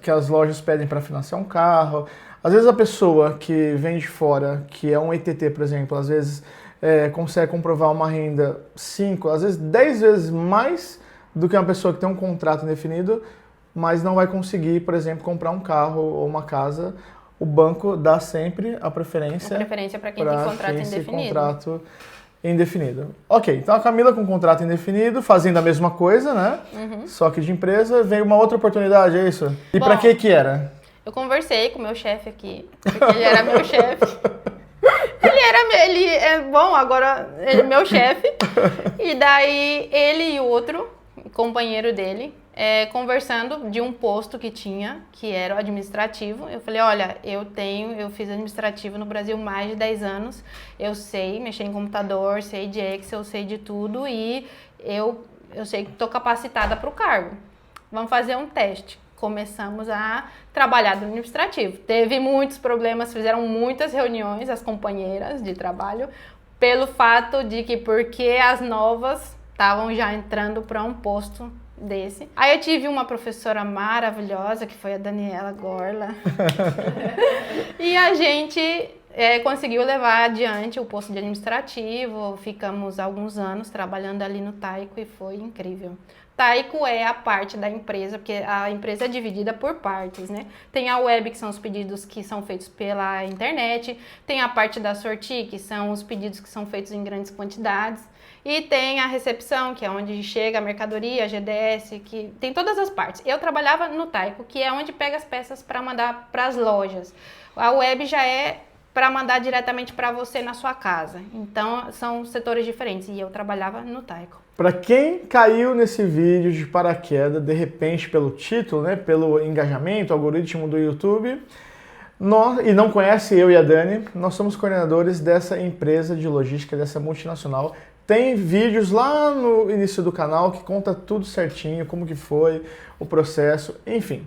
que as lojas pedem para financiar um carro. Às vezes a pessoa que vem de fora, que é um ETT, por exemplo, às vezes consegue comprovar uma renda 5, às vezes 10 vezes mais do que uma pessoa que tem um contrato indefinido, mas não vai conseguir, por exemplo, comprar um carro ou uma casa. O banco dá sempre a preferência para quem tem contrato indefinido. Contrato Indefinido. Ok, então a Camila com contrato indefinido, fazendo a mesma coisa, né? Só que de empresa, veio uma outra oportunidade, é isso? E Bom, pra que era? Eu conversei com o meu chefe aqui, porque ele era meu chefe. Ele é bom, agora ele é meu chefe. E daí ele e o outro companheiro dele, conversando de um posto que tinha, que era o administrativo. Eu falei, olha, eu fiz administrativo no Brasil mais de 10 anos, eu sei mexer em computador, sei de Excel, sei de tudo e eu sei que estou capacitada para o cargo. Vamos fazer um teste. Começamos a trabalhar no administrativo. Teve muitos problemas, fizeram muitas reuniões, as companheiras de trabalho, pelo fato de que porque as novas estavam já entrando para um posto desse. Aí eu tive uma professora maravilhosa, que foi a Daniela Gorla, e a gente conseguiu levar adiante o posto de administrativo, ficamos alguns anos trabalhando ali no Taico e foi incrível. Taico é a parte da empresa, porque a empresa é dividida por partes, né? Tem a web, que são os pedidos que são feitos pela internet, tem a parte da sortie, que são os pedidos que são feitos em grandes quantidades, e tem a recepção, que é onde chega a mercadoria, a GDS, que tem todas as partes. Eu trabalhava no Taico, que é onde pega as peças para mandar para as lojas. A web já é para mandar diretamente para você na sua casa. Então, são setores diferentes, e eu trabalhava no Taico. Para quem caiu nesse vídeo de paraquedas, de repente pelo título, né, pelo engajamento, algoritmo do YouTube, e não conhece eu e a Dani, nós somos coordenadores dessa empresa de logística, dessa multinacional. Tem vídeos lá no início do canal que conta tudo certinho, como que foi o processo, enfim.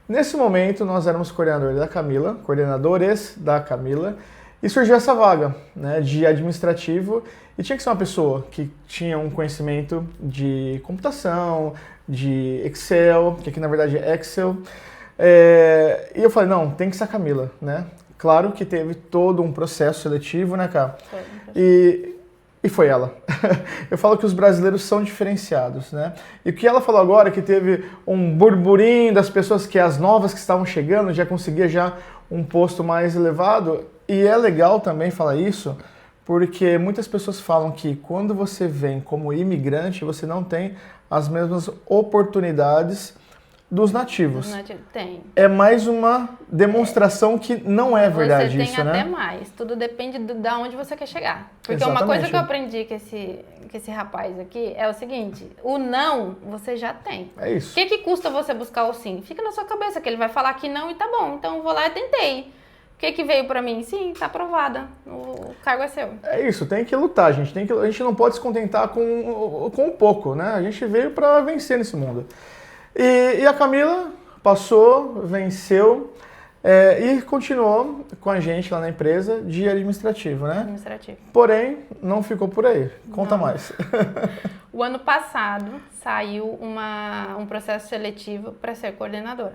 Nesse momento, nós éramos coordenadores da Camila, e surgiu essa vaga, né, de administrativo, e tinha que ser uma pessoa que tinha um conhecimento de computação, de Excel, que aqui na verdade é Excel, e eu falei, não, tem que ser a Camila, né? Claro que teve todo um processo seletivo, né, Cá? E foi ela. Eu falo que os brasileiros são diferenciados, né? E o que ela falou agora, que teve um burburinho das pessoas que as novas que estavam chegando já conseguia já um posto mais elevado. E é legal também falar isso, porque muitas pessoas falam que quando você vem como imigrante, você não tem as mesmas oportunidades dos nativos. Tem. É mais uma demonstração que não é verdade isso, né? Você tem até mais. Tudo depende de onde você quer chegar. Porque Exatamente. Uma coisa que eu aprendi com esse rapaz aqui é o seguinte, o não você já tem. É isso. O que custa você buscar o sim? Fica na sua cabeça que ele vai falar que não e tá bom. Então eu vou lá e tentei. O que veio pra mim? Sim, tá aprovada. O cargo é seu. É isso, tem que lutar, gente. A gente não pode se contentar com um pouco, né? A gente veio pra vencer nesse mundo. E a Camila passou, venceu e continuou com a gente lá na empresa de administrativo, né? Administrativo. Porém, não ficou por aí. Conta mais. O ano passado saiu um processo seletivo para ser coordenadora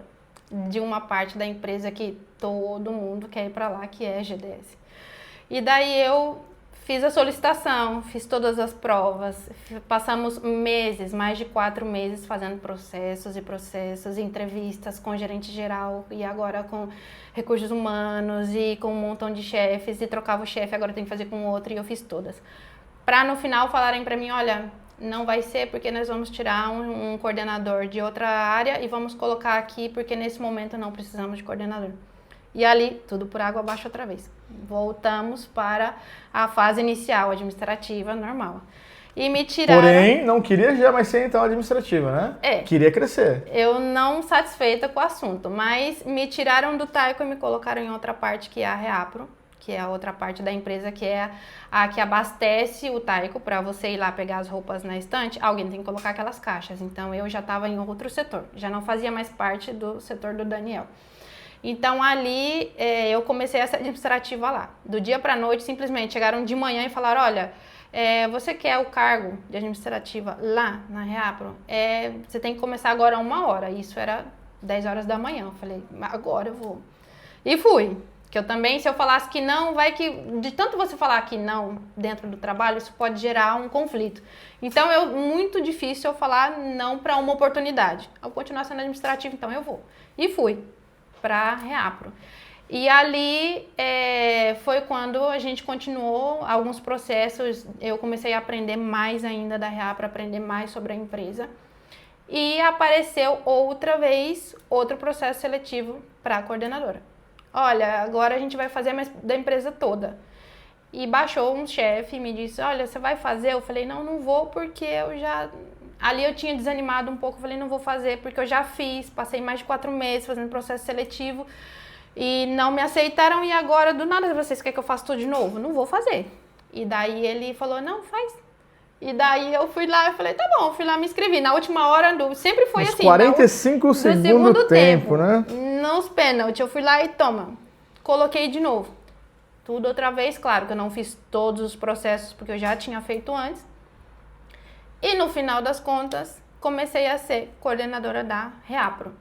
de uma parte da empresa que todo mundo quer ir para lá, que é a GDS. E daí eu fiz a solicitação, fiz todas as provas, passamos meses, mais de 4 meses fazendo processos, entrevistas com o gerente geral e agora com recursos humanos e com um montão de chefes e trocava o chefe, agora tem que fazer com outro e eu fiz todas. Para no final falarem para mim, olha, não vai ser porque nós vamos tirar um coordenador de outra área e vamos colocar aqui porque nesse momento não precisamos de coordenador. E ali, tudo por água abaixo outra vez. Voltamos para a fase inicial, administrativa, normal. E me tiraram... Porém, não queria já mais ser então administrativa, né? Queria crescer. Eu não satisfeita com o assunto, mas me tiraram do Taico e me colocaram em outra parte, que é a Reapro, que é a outra parte da empresa, que é a que abastece o Taico para você ir lá pegar as roupas na estante. Alguém tem que colocar aquelas caixas. Então, eu já estava em outro setor. Já não fazia mais parte do setor do Daniel. Então, ali, eu comecei a ser administrativa lá. Do dia para a noite, simplesmente chegaram de manhã e falaram, olha, você quer o cargo de administrativa lá na Reapro? Você tem que começar agora 1h. Isso era 10 horas da manhã. Eu falei, agora eu vou. E fui. Que eu também, se eu falasse que não, vai que... De tanto você falar que não dentro do trabalho, isso pode gerar um conflito. Então, muito difícil eu falar não para uma oportunidade. Ao continuar sendo administrativo, então eu vou. E fui para Reapro. E ali foi quando a gente continuou alguns processos, eu comecei a aprender mais ainda da Reapro, aprender mais sobre a empresa. E apareceu outra vez outro processo seletivo para a coordenadora. Olha, agora a gente vai fazer da empresa toda. E baixou um chefe e me disse, olha, você vai fazer? Eu falei, não vou porque eu já... Ali eu tinha desanimado um pouco, eu falei, não vou fazer porque eu já fiz, passei mais de 4 meses fazendo processo seletivo e não me aceitaram e agora do nada vocês querem que eu faça tudo de novo? Não vou fazer. E daí ele falou, não, faz. E daí eu fui lá, eu falei, tá bom, fui lá me inscrevi. Na última hora, sempre foi Nos assim. 45 segundo tempo, né? Nos pênaltis, eu fui lá e toma, coloquei de novo. Tudo outra vez, claro que eu não fiz todos os processos porque eu já tinha feito antes. E no final das contas, comecei a ser coordenadora da Reapro.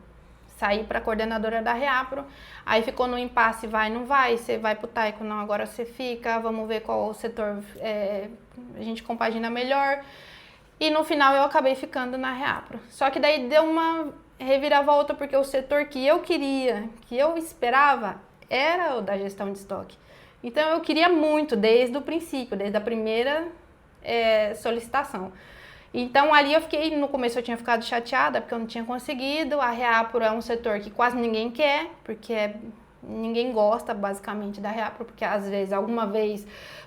Saí para coordenadora da Reapro, aí ficou no impasse, vai, não vai, você vai pro Taico, não, agora você fica, vamos ver qual setor a gente compagina melhor. E no final eu acabei ficando na Reapro. Só que daí deu uma reviravolta, porque o setor que eu queria, que eu esperava, era o da gestão de estoque. Então eu queria muito, desde o princípio, desde a primeira solicitação. Então ali eu fiquei, no começo eu tinha ficado chateada porque eu não tinha conseguido. A Reapro é um setor que quase ninguém quer, porque ninguém gosta basicamente da Reapro, porque às vezes, alguma vez,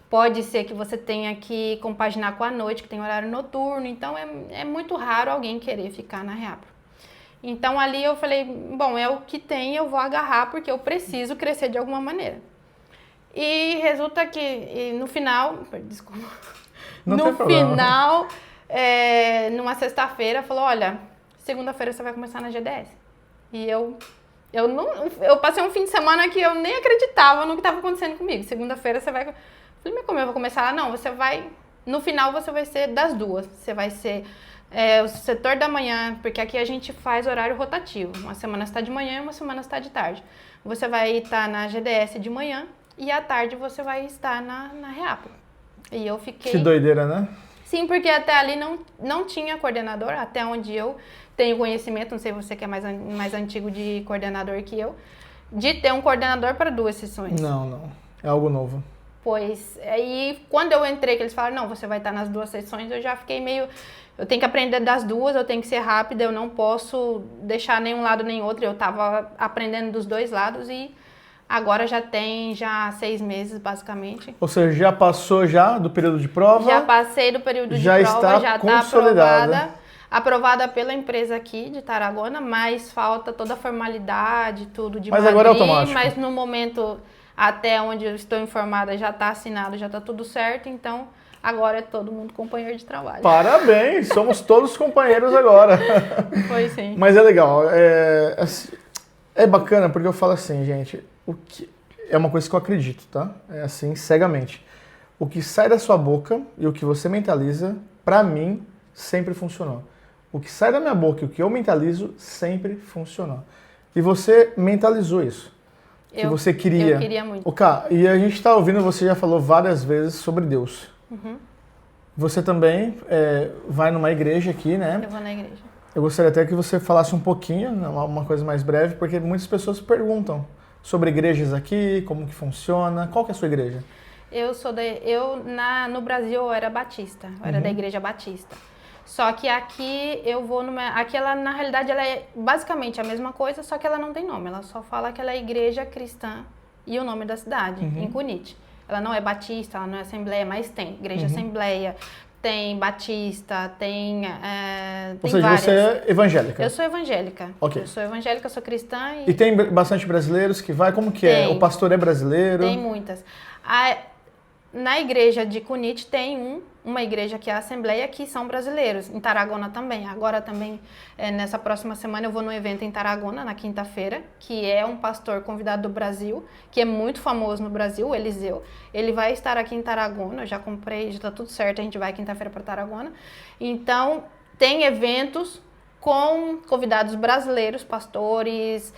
pode ser que você tenha que compaginar com a noite, que tem horário noturno, então é muito raro alguém querer ficar na Reapro. Então ali eu falei, bom, é o que tem, eu vou agarrar porque eu preciso crescer de alguma maneira. E resulta que no final, desculpa, no final, numa sexta-feira, falou, olha, segunda-feira você vai começar na GDS. E eu passei um fim de semana que eu nem acreditava no que estava acontecendo comigo. Segunda-feira você vai... Eu falei, mas como eu vou começar lá? Não, você vai... No final você vai ser das duas. Você vai ser o setor da manhã, porque aqui a gente faz horário rotativo. Uma semana você está de manhã e uma semana você está de tarde. Você vai estar na GDS de manhã e à tarde você vai estar na Reapro. E eu fiquei... Que doideira, né? Sim, porque até ali não tinha coordenador, até onde eu tenho conhecimento, não sei você que é mais antigo de coordenador que eu, de ter um coordenador para 2 sessões. Não. É algo novo. Pois, aí quando eu entrei, que eles falaram, não, você vai estar nas 2 sessões, eu já fiquei meio... Eu tenho que aprender das duas, eu tenho que ser rápida, eu não posso deixar nenhum lado nem outro. Eu estava aprendendo dos 2 lados e agora já tem 6 meses, basicamente. Ou seja, já passou do período de prova? Já passei do período de prova, já está aprovada pela empresa aqui de Tarragona, mas falta toda a formalidade, tudo de Mas Madrid, agora é automático. Mas no momento, até onde eu estou informada, já está assinado, já está tudo certo, então agora é todo mundo companheiro de trabalho. Parabéns, somos todos companheiros agora. Foi sim. Mas é legal, é bacana porque eu falo assim, gente, é uma coisa que eu acredito, tá? É assim, cegamente. O que sai da sua boca e o que você mentaliza, pra mim, sempre funcionou. O que sai da minha boca e o que eu mentalizo, sempre funcionou. E você mentalizou isso. Que você queria. Eu queria muito. E a gente tá ouvindo, você já falou várias vezes sobre Deus. Uhum. Você também vai numa igreja aqui, né? Eu vou na igreja. Eu gostaria até que você falasse um pouquinho, uma coisa mais breve, porque muitas pessoas perguntam sobre igrejas aqui, como que funciona, qual que é a sua igreja? No Brasil eu era batista, eu era da igreja batista. Só que aqui eu vou aqui ela, na realidade, ela é basicamente a mesma coisa, só que ela não tem nome, ela só fala que ela é igreja cristã e o nome da cidade, em Cunite. Ela não é batista, ela não é assembleia, mas tem igreja assembleia, tem batista, tem Ou seja, várias. você é evangélica? Eu sou evangélica. Ok. Eu sou evangélica, sou cristã. E tem bastante brasileiros que vai? Como que é? O pastor é brasileiro? Tem muitas. Na igreja de Cunite tem uma igreja que é a Assembleia, que são brasileiros. Em Tarragona também. Agora também, nessa próxima semana, eu vou num evento em Tarragona, na quinta-feira, que é um pastor convidado do Brasil, que é muito famoso no Brasil, o Eliseu. Ele vai estar aqui em Tarragona, eu já comprei, já está tudo certo, a gente vai quinta-feira para Tarragona. Então, tem eventos com convidados brasileiros, pastores,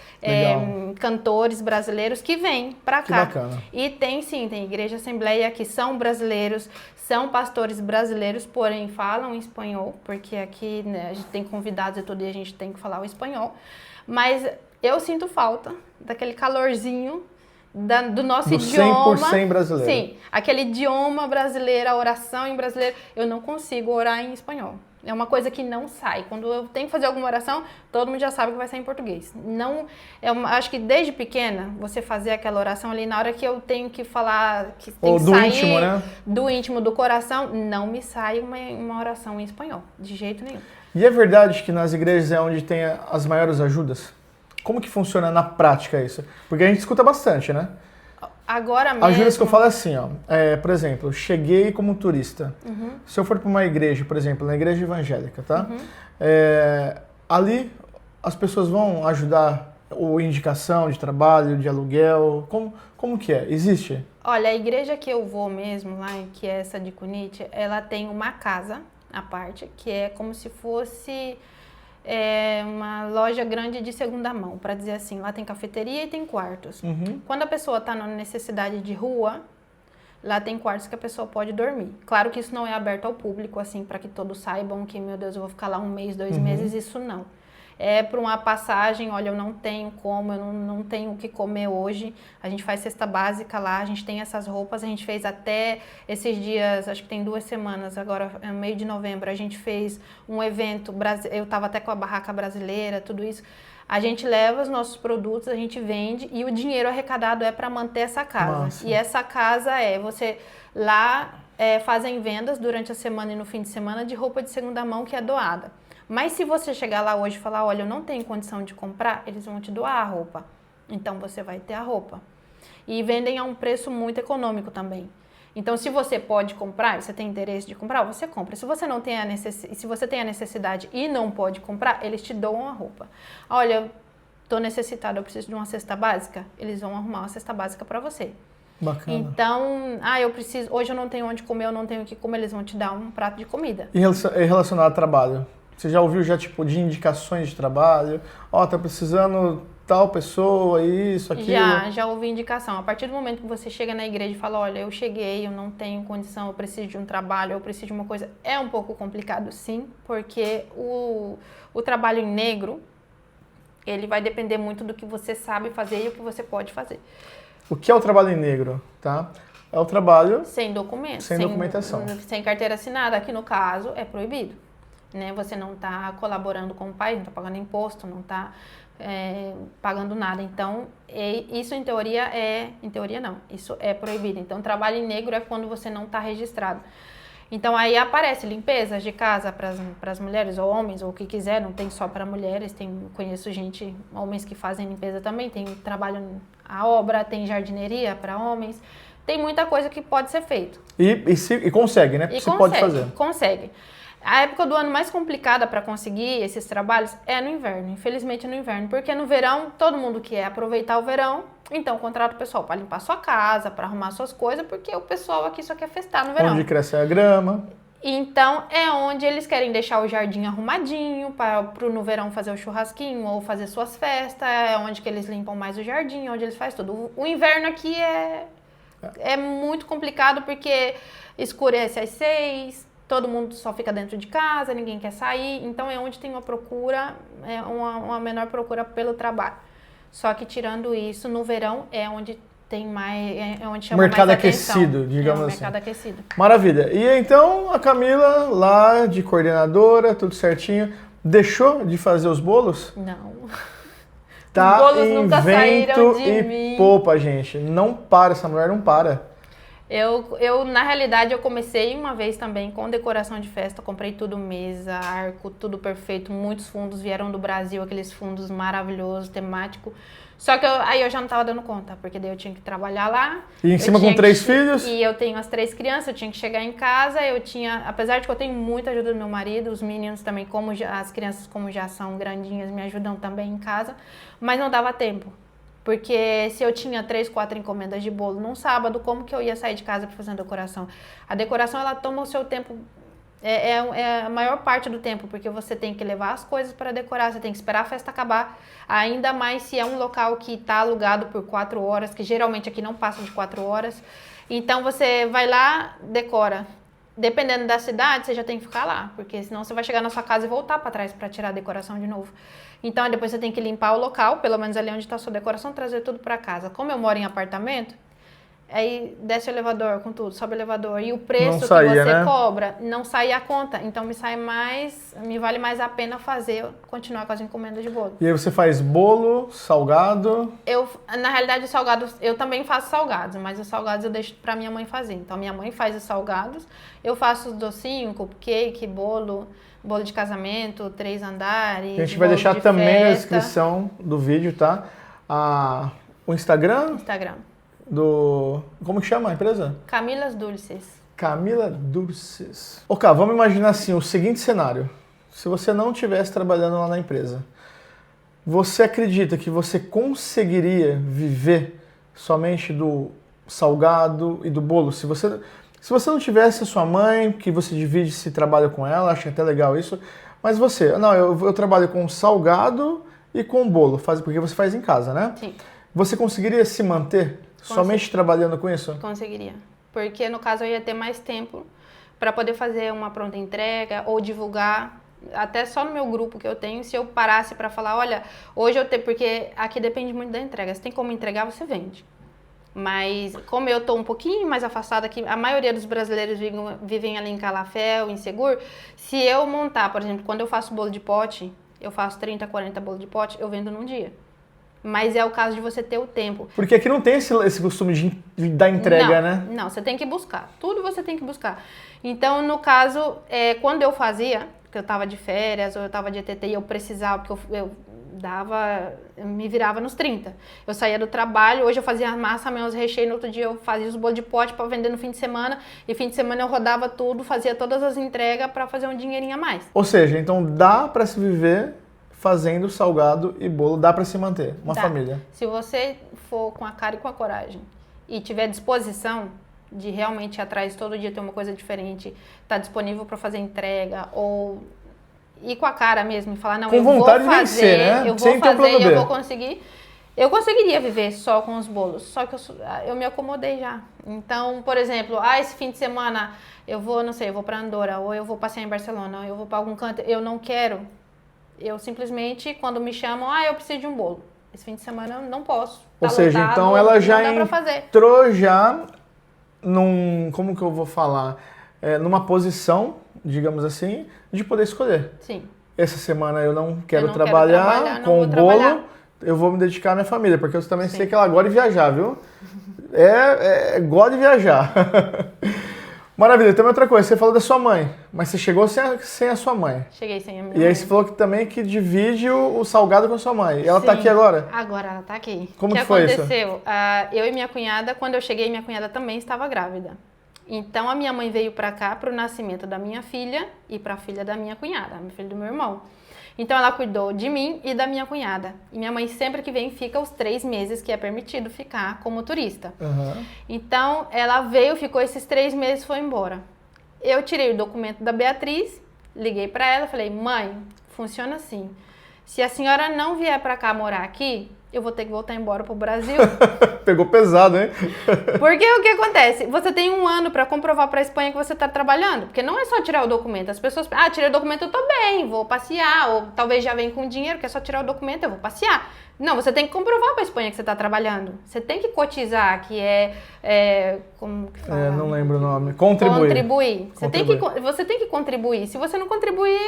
cantores brasileiros que vêm para cá. Que bacana. E tem igreja assembleia que são brasileiros, são pastores brasileiros, porém falam espanhol, porque aqui, né, a gente tem convidados e tudo e a gente tem que falar o espanhol. Mas eu sinto falta daquele calorzinho do nosso do idioma. 100% brasileiro. Sim, aquele idioma brasileiro, a oração em brasileiro. Eu não consigo orar em espanhol. É uma coisa que não sai. Quando eu tenho que fazer alguma oração, todo mundo já sabe que vai ser em português. Não, acho que desde pequena, você fazer aquela oração ali, na hora que eu tenho que falar, que tem que sair íntimo, né? do íntimo, do coração, não me sai uma oração em espanhol, de jeito nenhum. E é verdade que nas igrejas é onde tem as maiores ajudas? Como que funciona na prática isso? Porque a gente escuta bastante, né? Agora mesmo... Ajudas que eu falo é assim, ó. Por exemplo, eu cheguei como turista. Se eu for para uma igreja, por exemplo, na igreja evangélica, tá? Ali as pessoas vão ajudar ou indicação de trabalho, de aluguel. Como que é? Existe? Olha, a igreja que eu vou mesmo lá, que é essa de Cunite, ela tem uma casa à parte, que é como se fosse... uma loja grande de segunda mão, para dizer assim. Lá tem cafeteria e tem quartos. Quando a pessoa está na necessidade de rua, lá tem quartos que a pessoa pode dormir. Claro que isso não é aberto ao público, assim, para que todos saibam que, meu Deus, eu vou ficar lá 1 mês, 2 meses, isso não. É para uma passagem, olha, eu não tenho como, eu não tenho o que comer hoje. A gente faz cesta básica lá, a gente tem essas roupas, a gente fez até esses dias, acho que tem 2 semanas, agora é meio de novembro, a gente fez um evento, eu estava até com a barraca brasileira, tudo isso. A gente leva os nossos produtos, a gente vende e o dinheiro arrecadado é para manter essa casa. Nossa. E essa casa você lá fazem vendas durante a semana e no fim de semana de roupa de segunda mão que é doada. Mas se você chegar lá hoje e falar, olha, eu não tenho condição de comprar, eles vão te doar a roupa. Então você vai ter a roupa. E vendem a um preço muito econômico também. Então se você pode comprar, você tem interesse de comprar, você compra. Se você não tem se você tem a necessidade e não pode comprar, eles te doam a roupa. Olha, estou necessitado, eu preciso de uma cesta básica, eles vão arrumar uma cesta básica para você. Bacana. Então, eu preciso, hoje eu não tenho onde comer, eu não tenho o que comer, eles vão te dar um prato de comida. E relacionado ao trabalho? Você já ouviu tipo de indicações de trabalho? Tá precisando tal pessoa, isso, aquilo? Já ouvi indicação. A partir do momento que você chega na igreja e fala, olha, eu cheguei, eu não tenho condição, eu preciso de um trabalho, eu preciso de uma coisa, é um pouco complicado sim, porque o trabalho em negro, ele vai depender muito do que você sabe fazer e o que você pode fazer. O que é o trabalho em negro, tá? É o trabalho... Sem documento. Sem documentação. Sem carteira assinada, aqui no caso, é proibido. Né? Você não está colaborando com o país, não está pagando imposto, não está pagando nada. Então, isso em teoria não, isso é proibido. Então, trabalho em negro é quando você não está registrado. Então, aí aparece limpezas de casa para as mulheres ou homens, ou o que quiser, não tem só para mulheres, conheço homens que fazem limpeza também, tem trabalho à obra, tem jardineria para homens, tem muita coisa que pode ser feito. E consegue, né? Você pode fazer. Consegue. A época do ano mais complicada para conseguir esses trabalhos é no inverno, infelizmente no inverno, porque no verão todo mundo quer aproveitar o verão, então contrata o pessoal para limpar sua casa, para arrumar suas coisas, porque o pessoal aqui só quer festar no verão. Onde cresce a grama. Então é onde eles querem deixar o jardim arrumadinho para no verão fazer o churrasquinho ou fazer suas festas, é onde que eles limpam mais o jardim, onde eles fazem tudo. O inverno aqui é muito complicado porque escurece às 6, todo mundo só fica dentro de casa, ninguém quer sair, então é onde tem uma procura, uma menor procura pelo trabalho. Só que tirando isso, no verão é onde tem mais, onde chama mercado mais atenção. aquecido, digamos assim. Mercado aquecido. Maravilha. E então a Camila, lá de coordenadora, tudo certinho, deixou de fazer os bolos? Não. Tá, os bolos nunca saíram de e mim. Poupa, gente. Não para, essa mulher não para. Na realidade, eu comecei uma vez também com decoração de festa, comprei tudo, mesa, arco, tudo perfeito, muitos fundos vieram do Brasil, aqueles fundos maravilhosos, temático. Só que aí eu já não estava dando conta, porque daí eu tinha que trabalhar lá. E em cima com 3 filhos? E eu tenho as 3 crianças, eu tinha que chegar em casa, apesar de que eu tenho muita ajuda do meu marido, os meninos também, as crianças como já são grandinhas, me ajudam também em casa, mas não dava tempo. Porque se eu tinha 3, 4 encomendas de bolo num sábado, como que eu ia sair de casa para fazer a decoração? A decoração, ela toma o seu tempo, é a maior parte do tempo, porque você tem que levar as coisas para decorar, você tem que esperar a festa acabar, ainda mais se é um local que está alugado por 4 horas, que geralmente aqui não passa de 4 horas. Então você vai lá, decora. dependendo da cidade, você já tem que ficar lá, porque senão você vai chegar na sua casa e voltar para trás para tirar a decoração de novo. Então, depois você tem que limpar o local, pelo menos ali onde está a sua decoração, trazer tudo para casa. Como eu moro em apartamento, aí desce o elevador com tudo, sobe o elevador. E o preço que você cobra não sai a conta. Então me vale mais a pena continuar com as encomendas de bolo. E aí você faz bolo, salgado? Na realidade, os salgados, eu também faço salgados, mas os salgados eu deixo pra minha mãe fazer. Então minha mãe faz os salgados, eu faço os docinhos, cupcake, bolo de casamento, 3 andares. A gente vai deixar também na descrição do vídeo, tá? O Instagram? Instagram. Como que chama a empresa? Camilas Dulces. Camila Dulces. Ok, vamos imaginar assim, o seguinte cenário. Se você não estivesse trabalhando lá na empresa, você acredita que você conseguiria viver somente do salgado e do bolo? Se você não tivesse a sua mãe, que você divide esse trabalho com ela, acho até legal isso, mas você, não, eu trabalho com salgado e com bolo, porque você faz em casa, né? Sim. Você conseguiria se manter somente trabalhando com isso? Conseguiria. Porque, no caso, eu ia ter mais tempo para poder fazer uma pronta entrega ou divulgar, até só no meu grupo que eu tenho, se eu parasse para falar, olha, hoje eu tenho, porque aqui depende muito da entrega. Se tem como entregar, você vende. Mas, como eu estou um pouquinho mais afastada aqui, a maioria dos brasileiros vivem ali em Calafé ou em Segur, se eu montar, por exemplo, quando eu faço bolo de pote, eu faço 30, 40 bolos de pote, eu vendo num dia. Mas é o caso de você ter o tempo. Porque aqui não tem esse costume de dar entrega, né? Não, você tem que buscar. Tudo você tem que buscar. Então, no caso, quando eu fazia, que eu estava de férias ou eu estava de ETT e eu precisava, porque eu me virava nos 30. Eu saía do trabalho, hoje eu fazia a massa, meus recheios, no outro dia eu fazia os bolos de pote para vender no fim de semana, e fim de semana eu rodava tudo, fazia todas as entregas para fazer um dinheirinho a mais. Ou seja, então dá para se viver fazendo salgado e bolo, dá para se manter uma família. Se você for com a cara e com a coragem e tiver disposição de realmente ir atrás todo dia ter uma coisa diferente, tá disponível para fazer entrega ou ir com a cara mesmo e falar, não, eu vou fazer, vencer, né? eu vou fazer e eu vou conseguir. Eu conseguiria viver só com os bolos, só que eu me acomodei já. Então, por exemplo, esse fim de semana eu vou, não sei, eu vou para Andorra, ou eu vou passear em Barcelona, ou eu vou para algum canto, eu não quero. Eu simplesmente, quando me chamam, eu preciso de um bolo. Esse fim de semana eu não posso. Ou seja, lotado, então ela já entrou já como que eu vou falar? Numa posição, digamos assim, de poder escolher. Sim. Essa semana eu não quero trabalhar com o bolo, eu vou me dedicar à minha família, porque eu também sei que ela gosta de viajar, viu? Gosta de viajar. Maravilha, também outra coisa, você falou da sua mãe, mas você chegou sem a sua mãe. Cheguei sem a minha mãe. E aí você falou que divide o salgado com a sua mãe. E ela tá aqui agora? Agora ela tá aqui. Como que foi isso? O que aconteceu? Eu e minha cunhada, quando eu cheguei, minha cunhada também estava grávida. Então a minha mãe veio pra cá pro nascimento da minha filha e pra filha da minha cunhada, a filha do meu irmão. Então ela cuidou de mim e da minha cunhada. E minha mãe sempre que vem fica os 3 meses que é permitido ficar como turista. Uhum. Então ela veio, ficou esses 3 meses e foi embora. Eu tirei o documento da Beatriz, liguei para ela, falei, mãe, funciona assim. Se a senhora não vier para cá morar aqui, eu vou ter que voltar embora pro Brasil. Pegou pesado, hein? Porque o que acontece? Você tem 1 ano para comprovar para a Espanha que você está trabalhando. Porque não é só tirar o documento. As pessoas, tirei o documento, eu tô bem, vou passear. Ou talvez já vem com dinheiro, que é só tirar o documento, eu vou passear. Não, você tem que comprovar para a Espanha que você está trabalhando. Você tem que cotizar, que como que fala? Não lembro o nome. Contribuir. Você tem que contribuir. Se você não contribuir,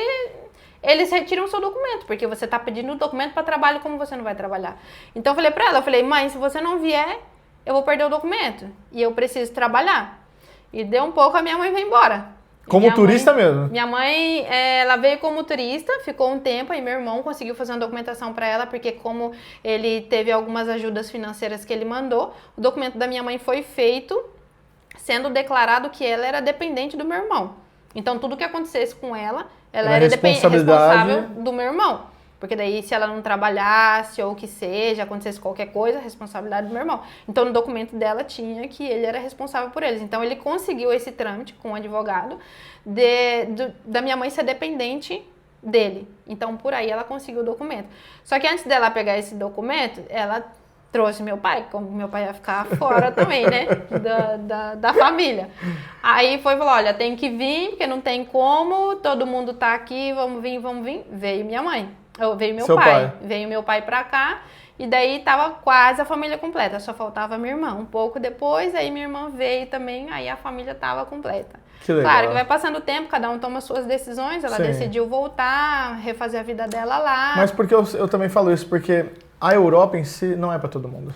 eles retiram o seu documento, porque você está pedindo o documento para trabalho como você não vai trabalhar. Então eu falei para ela, mãe, se você não vier, eu vou perder o documento. E eu preciso trabalhar. E deu um pouco, a minha mãe veio embora. Como turista mesmo? Minha mãe, ela veio como turista, ficou um tempo, e meu irmão conseguiu fazer uma documentação para ela, porque como ele teve algumas ajudas financeiras que ele mandou, o documento da minha mãe foi feito, sendo declarado que ela era dependente do meu irmão. Então tudo que acontecesse com ela era responsável do meu irmão. Porque daí, se ela não trabalhasse ou o que seja, acontecesse qualquer coisa, a responsabilidade do meu irmão. Então, no documento dela tinha que ele era responsável por eles. Então, ele conseguiu esse trâmite com o advogado da minha mãe ser dependente dele. Então, por aí ela conseguiu o documento. Só que antes dela pegar esse documento, ela Trouxe meu pai, como meu pai ia ficar fora também, né? Da família. Aí falou, olha, tem que vir, porque não tem como, todo mundo tá aqui, vamos vir. Veio minha mãe, veio meu pai. Veio meu pai pra cá, e daí tava quase a família completa, só faltava minha irmã. Um pouco depois, aí minha irmã veio também, aí a família tava completa. Que legal. Claro que vai passando o tempo, cada um toma suas decisões, ela decidiu voltar, refazer a vida dela lá. Mas porque eu também falo isso, porque a Europa em si não é para todo mundo.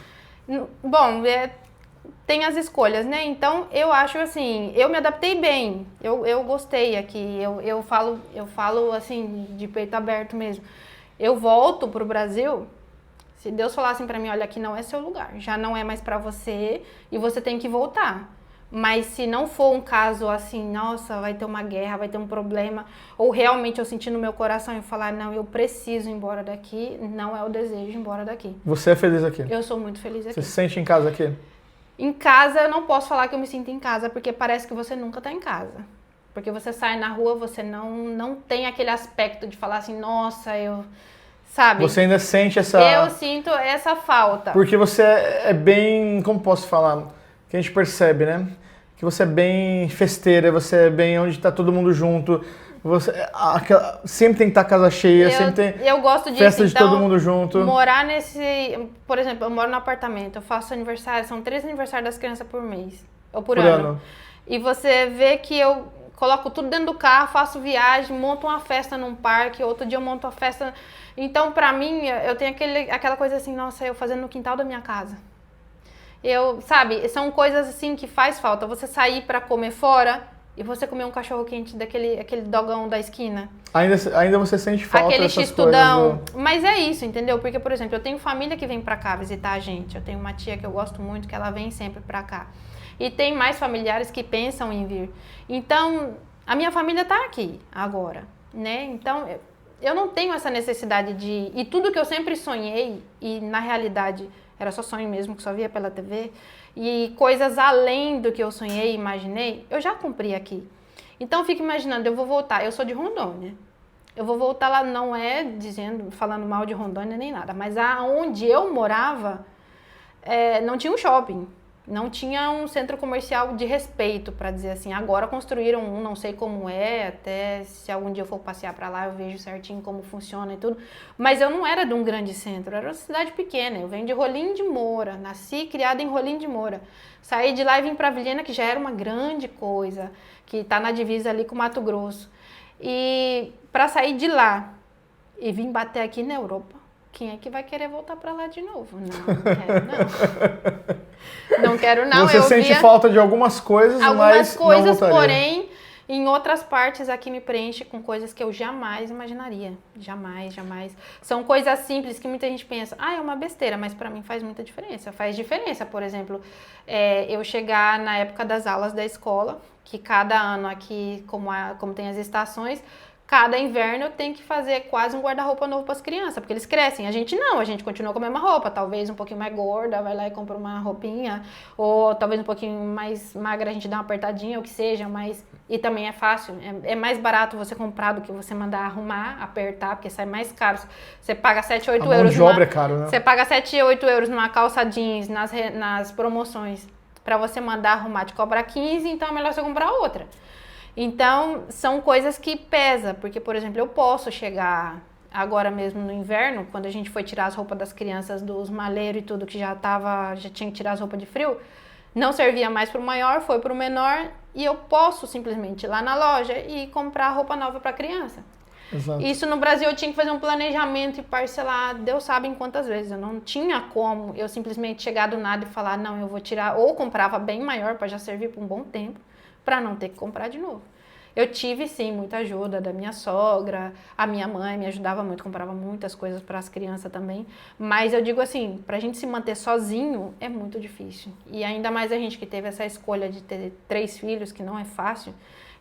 Bom, tem as escolhas, né? Então, eu acho assim, eu me adaptei bem, eu gostei aqui, eu falo assim, de peito aberto mesmo. Eu volto pro Brasil, se Deus falar assim pra mim, olha, aqui não é seu lugar, já não é mais pra você e você tem que voltar. Mas se não for um caso assim, nossa, vai ter uma guerra, vai ter um problema, ou realmente eu sentir no meu coração e falar, não, eu preciso ir embora daqui, não é o desejo de ir embora daqui. Você é feliz aqui? Eu sou muito feliz aqui. Você se sente em casa aqui? Em casa eu não posso falar que eu me sinto em casa, porque parece que você nunca tá em casa. Porque você sai na rua, você não tem aquele aspecto de falar assim, nossa, sabe? Você ainda sente essa... Eu sinto essa falta. Porque você é bem, como posso falar? Que a gente percebe, né? Que você é bem festeira, você é bem onde tá todo mundo junto. Você, sempre tem que estar casa cheia, sempre tem eu gosto disso, festa de então, todo mundo junto. Morar por exemplo, eu moro no apartamento, eu faço aniversário, são 3 aniversários das crianças por mês, ou por ano. E você vê que eu coloco tudo dentro do carro, faço viagem, monto uma festa num parque, outro dia eu monto uma festa. Então, pra mim, eu tenho aquela coisa assim, nossa, eu fazendo no quintal da minha casa. Sabe, são coisas assim que faz falta. Você sair pra comer fora e você comer um cachorro quente aquele dogão da esquina. Ainda você sente falta aquele dessas x-tudão. coisas. Mas é isso, entendeu? Porque, por exemplo, eu tenho família que vem pra cá visitar a gente. Eu tenho uma tia que eu gosto muito, que ela vem sempre pra cá. E tem mais familiares que pensam em vir. Então, a minha família tá aqui agora, né? Então, eu não tenho essa necessidade de... E tudo que eu sempre sonhei, e na realidade... Era só sonho mesmo, que só via pela TV. E coisas além do que eu sonhei e imaginei, eu já cumpri aqui. Então, eu fico imaginando, eu vou voltar. Eu sou de Rondônia. Eu vou voltar lá, não é falando mal de Rondônia nem nada, mas aonde eu morava, não tinha um shopping. Não tinha um centro comercial de respeito, para dizer assim. Agora construíram um, não sei como é, até se algum dia eu for passear para lá eu vejo certinho como funciona e tudo. Mas eu não era de um grande centro, era uma cidade pequena. Eu venho de Rolim de Moura, nasci e criada em Rolim de Moura. Saí de lá e vim para Vilhena, que já era uma grande coisa, que está na divisa ali com Mato Grosso. E para sair de lá e vir bater aqui na Europa, quem é que vai querer voltar para lá de novo? Não quero não. Não quero não. Você sente falta de algumas coisas, mas não voltaria. Porém, em outras partes aqui me preenche com coisas que eu jamais imaginaria. Jamais. São coisas simples que muita gente pensa, é uma besteira, mas para mim faz muita diferença. Faz diferença, por exemplo, eu chegar na época das aulas da escola, que cada ano aqui, como tem as estações, cada inverno eu tenho que fazer quase um guarda-roupa novo para as crianças, porque eles crescem. A gente não, a gente continua com a mesma roupa, talvez um pouquinho mais gorda, vai lá e compra uma roupinha, ou talvez um pouquinho mais magra, a gente dá uma apertadinha, o que seja, mas... E também é fácil, é mais barato você comprar do que você mandar arrumar, apertar, porque sai mais caro. Você paga 7, 8 euros... A mão de obra é caro, né? Você paga 7, 8 euros numa calça jeans, nas promoções, para você mandar arrumar, te cobra 15, então é melhor você comprar outra. Então, são coisas que pesam, porque, por exemplo, eu posso chegar agora mesmo no inverno, quando a gente foi tirar as roupas das crianças dos maleiros e tudo, que já tinha que tirar as roupas de frio, não servia mais para o maior, foi para o menor, e eu posso simplesmente ir lá na loja e comprar roupa nova para a criança. Exato. Isso no Brasil eu tinha que fazer um planejamento e parcelar, Deus sabe em quantas vezes. Eu não tinha como eu simplesmente chegar do nada e falar, não, eu vou tirar, ou comprava bem maior para já servir por um bom tempo, para não ter que comprar de novo. Eu tive, sim, muita ajuda da minha sogra, a minha mãe me ajudava muito, comprava muitas coisas para as crianças também, mas eu digo assim, para a gente se manter sozinho é muito difícil. E ainda mais a gente que teve essa escolha de ter 3 filhos, que não é fácil,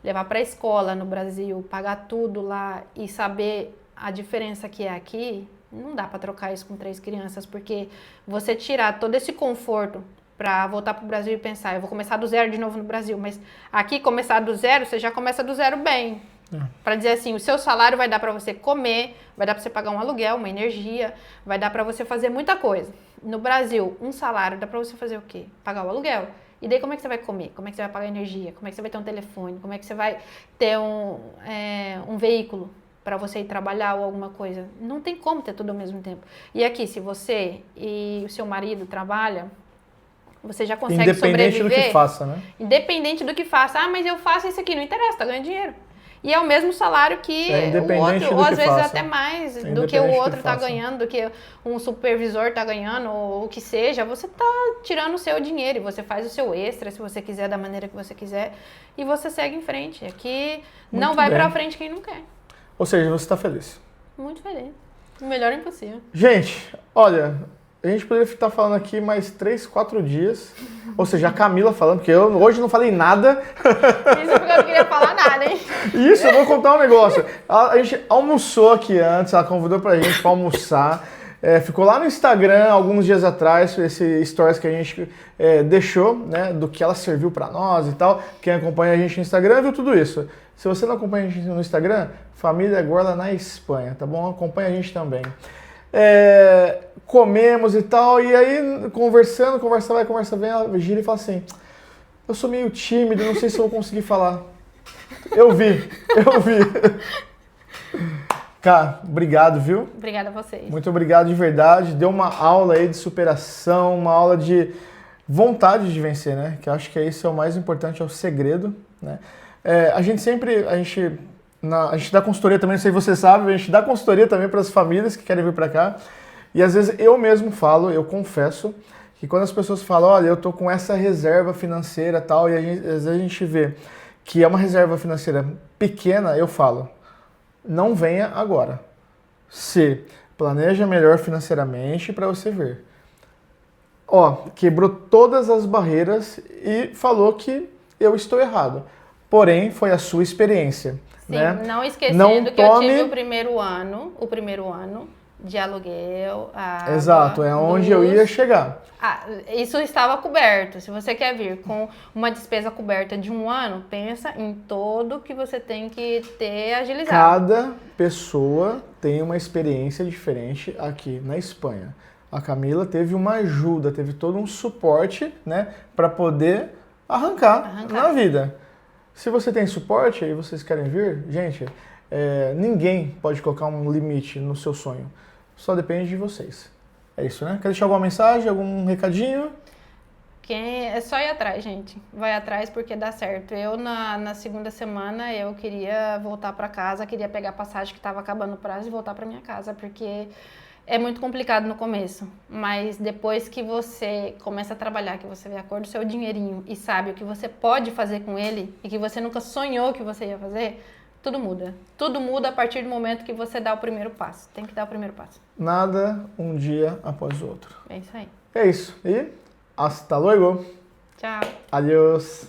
levar para a escola no Brasil, pagar tudo lá e saber a diferença que é aqui, não dá para trocar isso com 3 crianças, porque você tirar todo esse conforto para voltar para o Brasil e pensar, eu vou começar do zero de novo no Brasil, mas aqui começar do zero, você já começa do zero bem, Para dizer assim, o seu salário vai dar para você comer, vai dar para você pagar um aluguel, uma energia, vai dar para você fazer muita coisa. No Brasil, um salário dá para você fazer o quê? Pagar o aluguel. E daí como é que você vai comer? Como é que você vai pagar energia? Como é que você vai ter um telefone? Como é que você vai ter um veículo para você ir trabalhar ou alguma coisa? Não tem como ter tudo ao mesmo tempo. E aqui, se você e o seu marido trabalham, você já consegue sobreviver. Independente do que faça, né? Independente do que faça. Ah, mas eu faço isso aqui, não interessa, tá ganhando dinheiro. E é o mesmo salário que o outro, ou às vezes até mais do que o outro tá ganhando, do que um supervisor tá ganhando, ou o que seja. Você tá tirando o seu dinheiro e você faz o seu extra, se você quiser, da maneira que você quiser, e você segue em frente. Aqui não vai pra frente quem não quer. Ou seja, você tá feliz. Muito feliz. O melhor impossível. Gente, olha, a gente poderia estar falando aqui mais 3, 4 dias. Ou seja, a Camila falando, porque eu hoje não falei nada. Isso porque eu não queria falar nada, hein? Isso, eu vou contar um negócio. A gente almoçou aqui antes, ela convidou pra gente pra almoçar. Ficou lá no Instagram alguns dias atrás, esse stories que a gente deixou, né, do que ela serviu pra nós e tal. Quem acompanha a gente no Instagram viu tudo isso. Se você não acompanha a gente no Instagram, Família Gorla na Espanha, tá bom? Acompanha a gente também. Comemos e tal, e aí conversando, conversa vai, conversa vem, ela gira e fala assim: eu sou meio tímido, não sei se eu vou conseguir falar. Eu vi. Cara, obrigado, viu? Obrigada a vocês. Muito obrigado de verdade. Deu uma aula aí de superação, uma aula de vontade de vencer, né? Que eu acho que esse é o mais importante, é o segredo, né? A gente dá consultoria também, não sei se você sabe, a gente dá consultoria também para as famílias que querem vir para cá. E às vezes eu mesmo falo, eu confesso, que quando as pessoas falam, olha, eu tô com essa reserva financeira e tal, e às vezes a gente vê que é uma reserva financeira pequena, eu falo, não venha agora. Se planeja melhor financeiramente para você ver. Quebrou todas as barreiras e falou que eu estou errado. Porém, foi a sua experiência. Sim, né? Não esquecendo que eu tive o primeiro ano de aluguel, água, Exato, é onde eu ia chegar. Isso estava coberto. Se você quer vir com uma despesa coberta de um ano, pensa em todo que você tem que ter agilizado. Cada pessoa tem uma experiência diferente aqui na Espanha. A Camila teve uma ajuda, teve todo um suporte, né, para poder arrancar na vida. Se você tem suporte e vocês querem vir, gente, ninguém pode colocar um limite no seu sonho. Só depende de vocês. É isso, né? Quer deixar alguma mensagem, algum recadinho? É só ir atrás, gente. Vai atrás porque dá certo. Eu, na segunda semana, eu queria voltar para casa, queria pegar a passagem que estava acabando o prazo e voltar para minha casa, porque é muito complicado no começo. Mas depois que você começa a trabalhar, que você vê a cor do seu dinheirinho e sabe o que você pode fazer com ele e que você nunca sonhou que você ia fazer, tudo muda. Tudo muda a partir do momento que você dá o primeiro passo. Tem que dar o primeiro passo. Nada um dia após o outro. É isso aí. É isso. E hasta luego. Tchau. Adiós.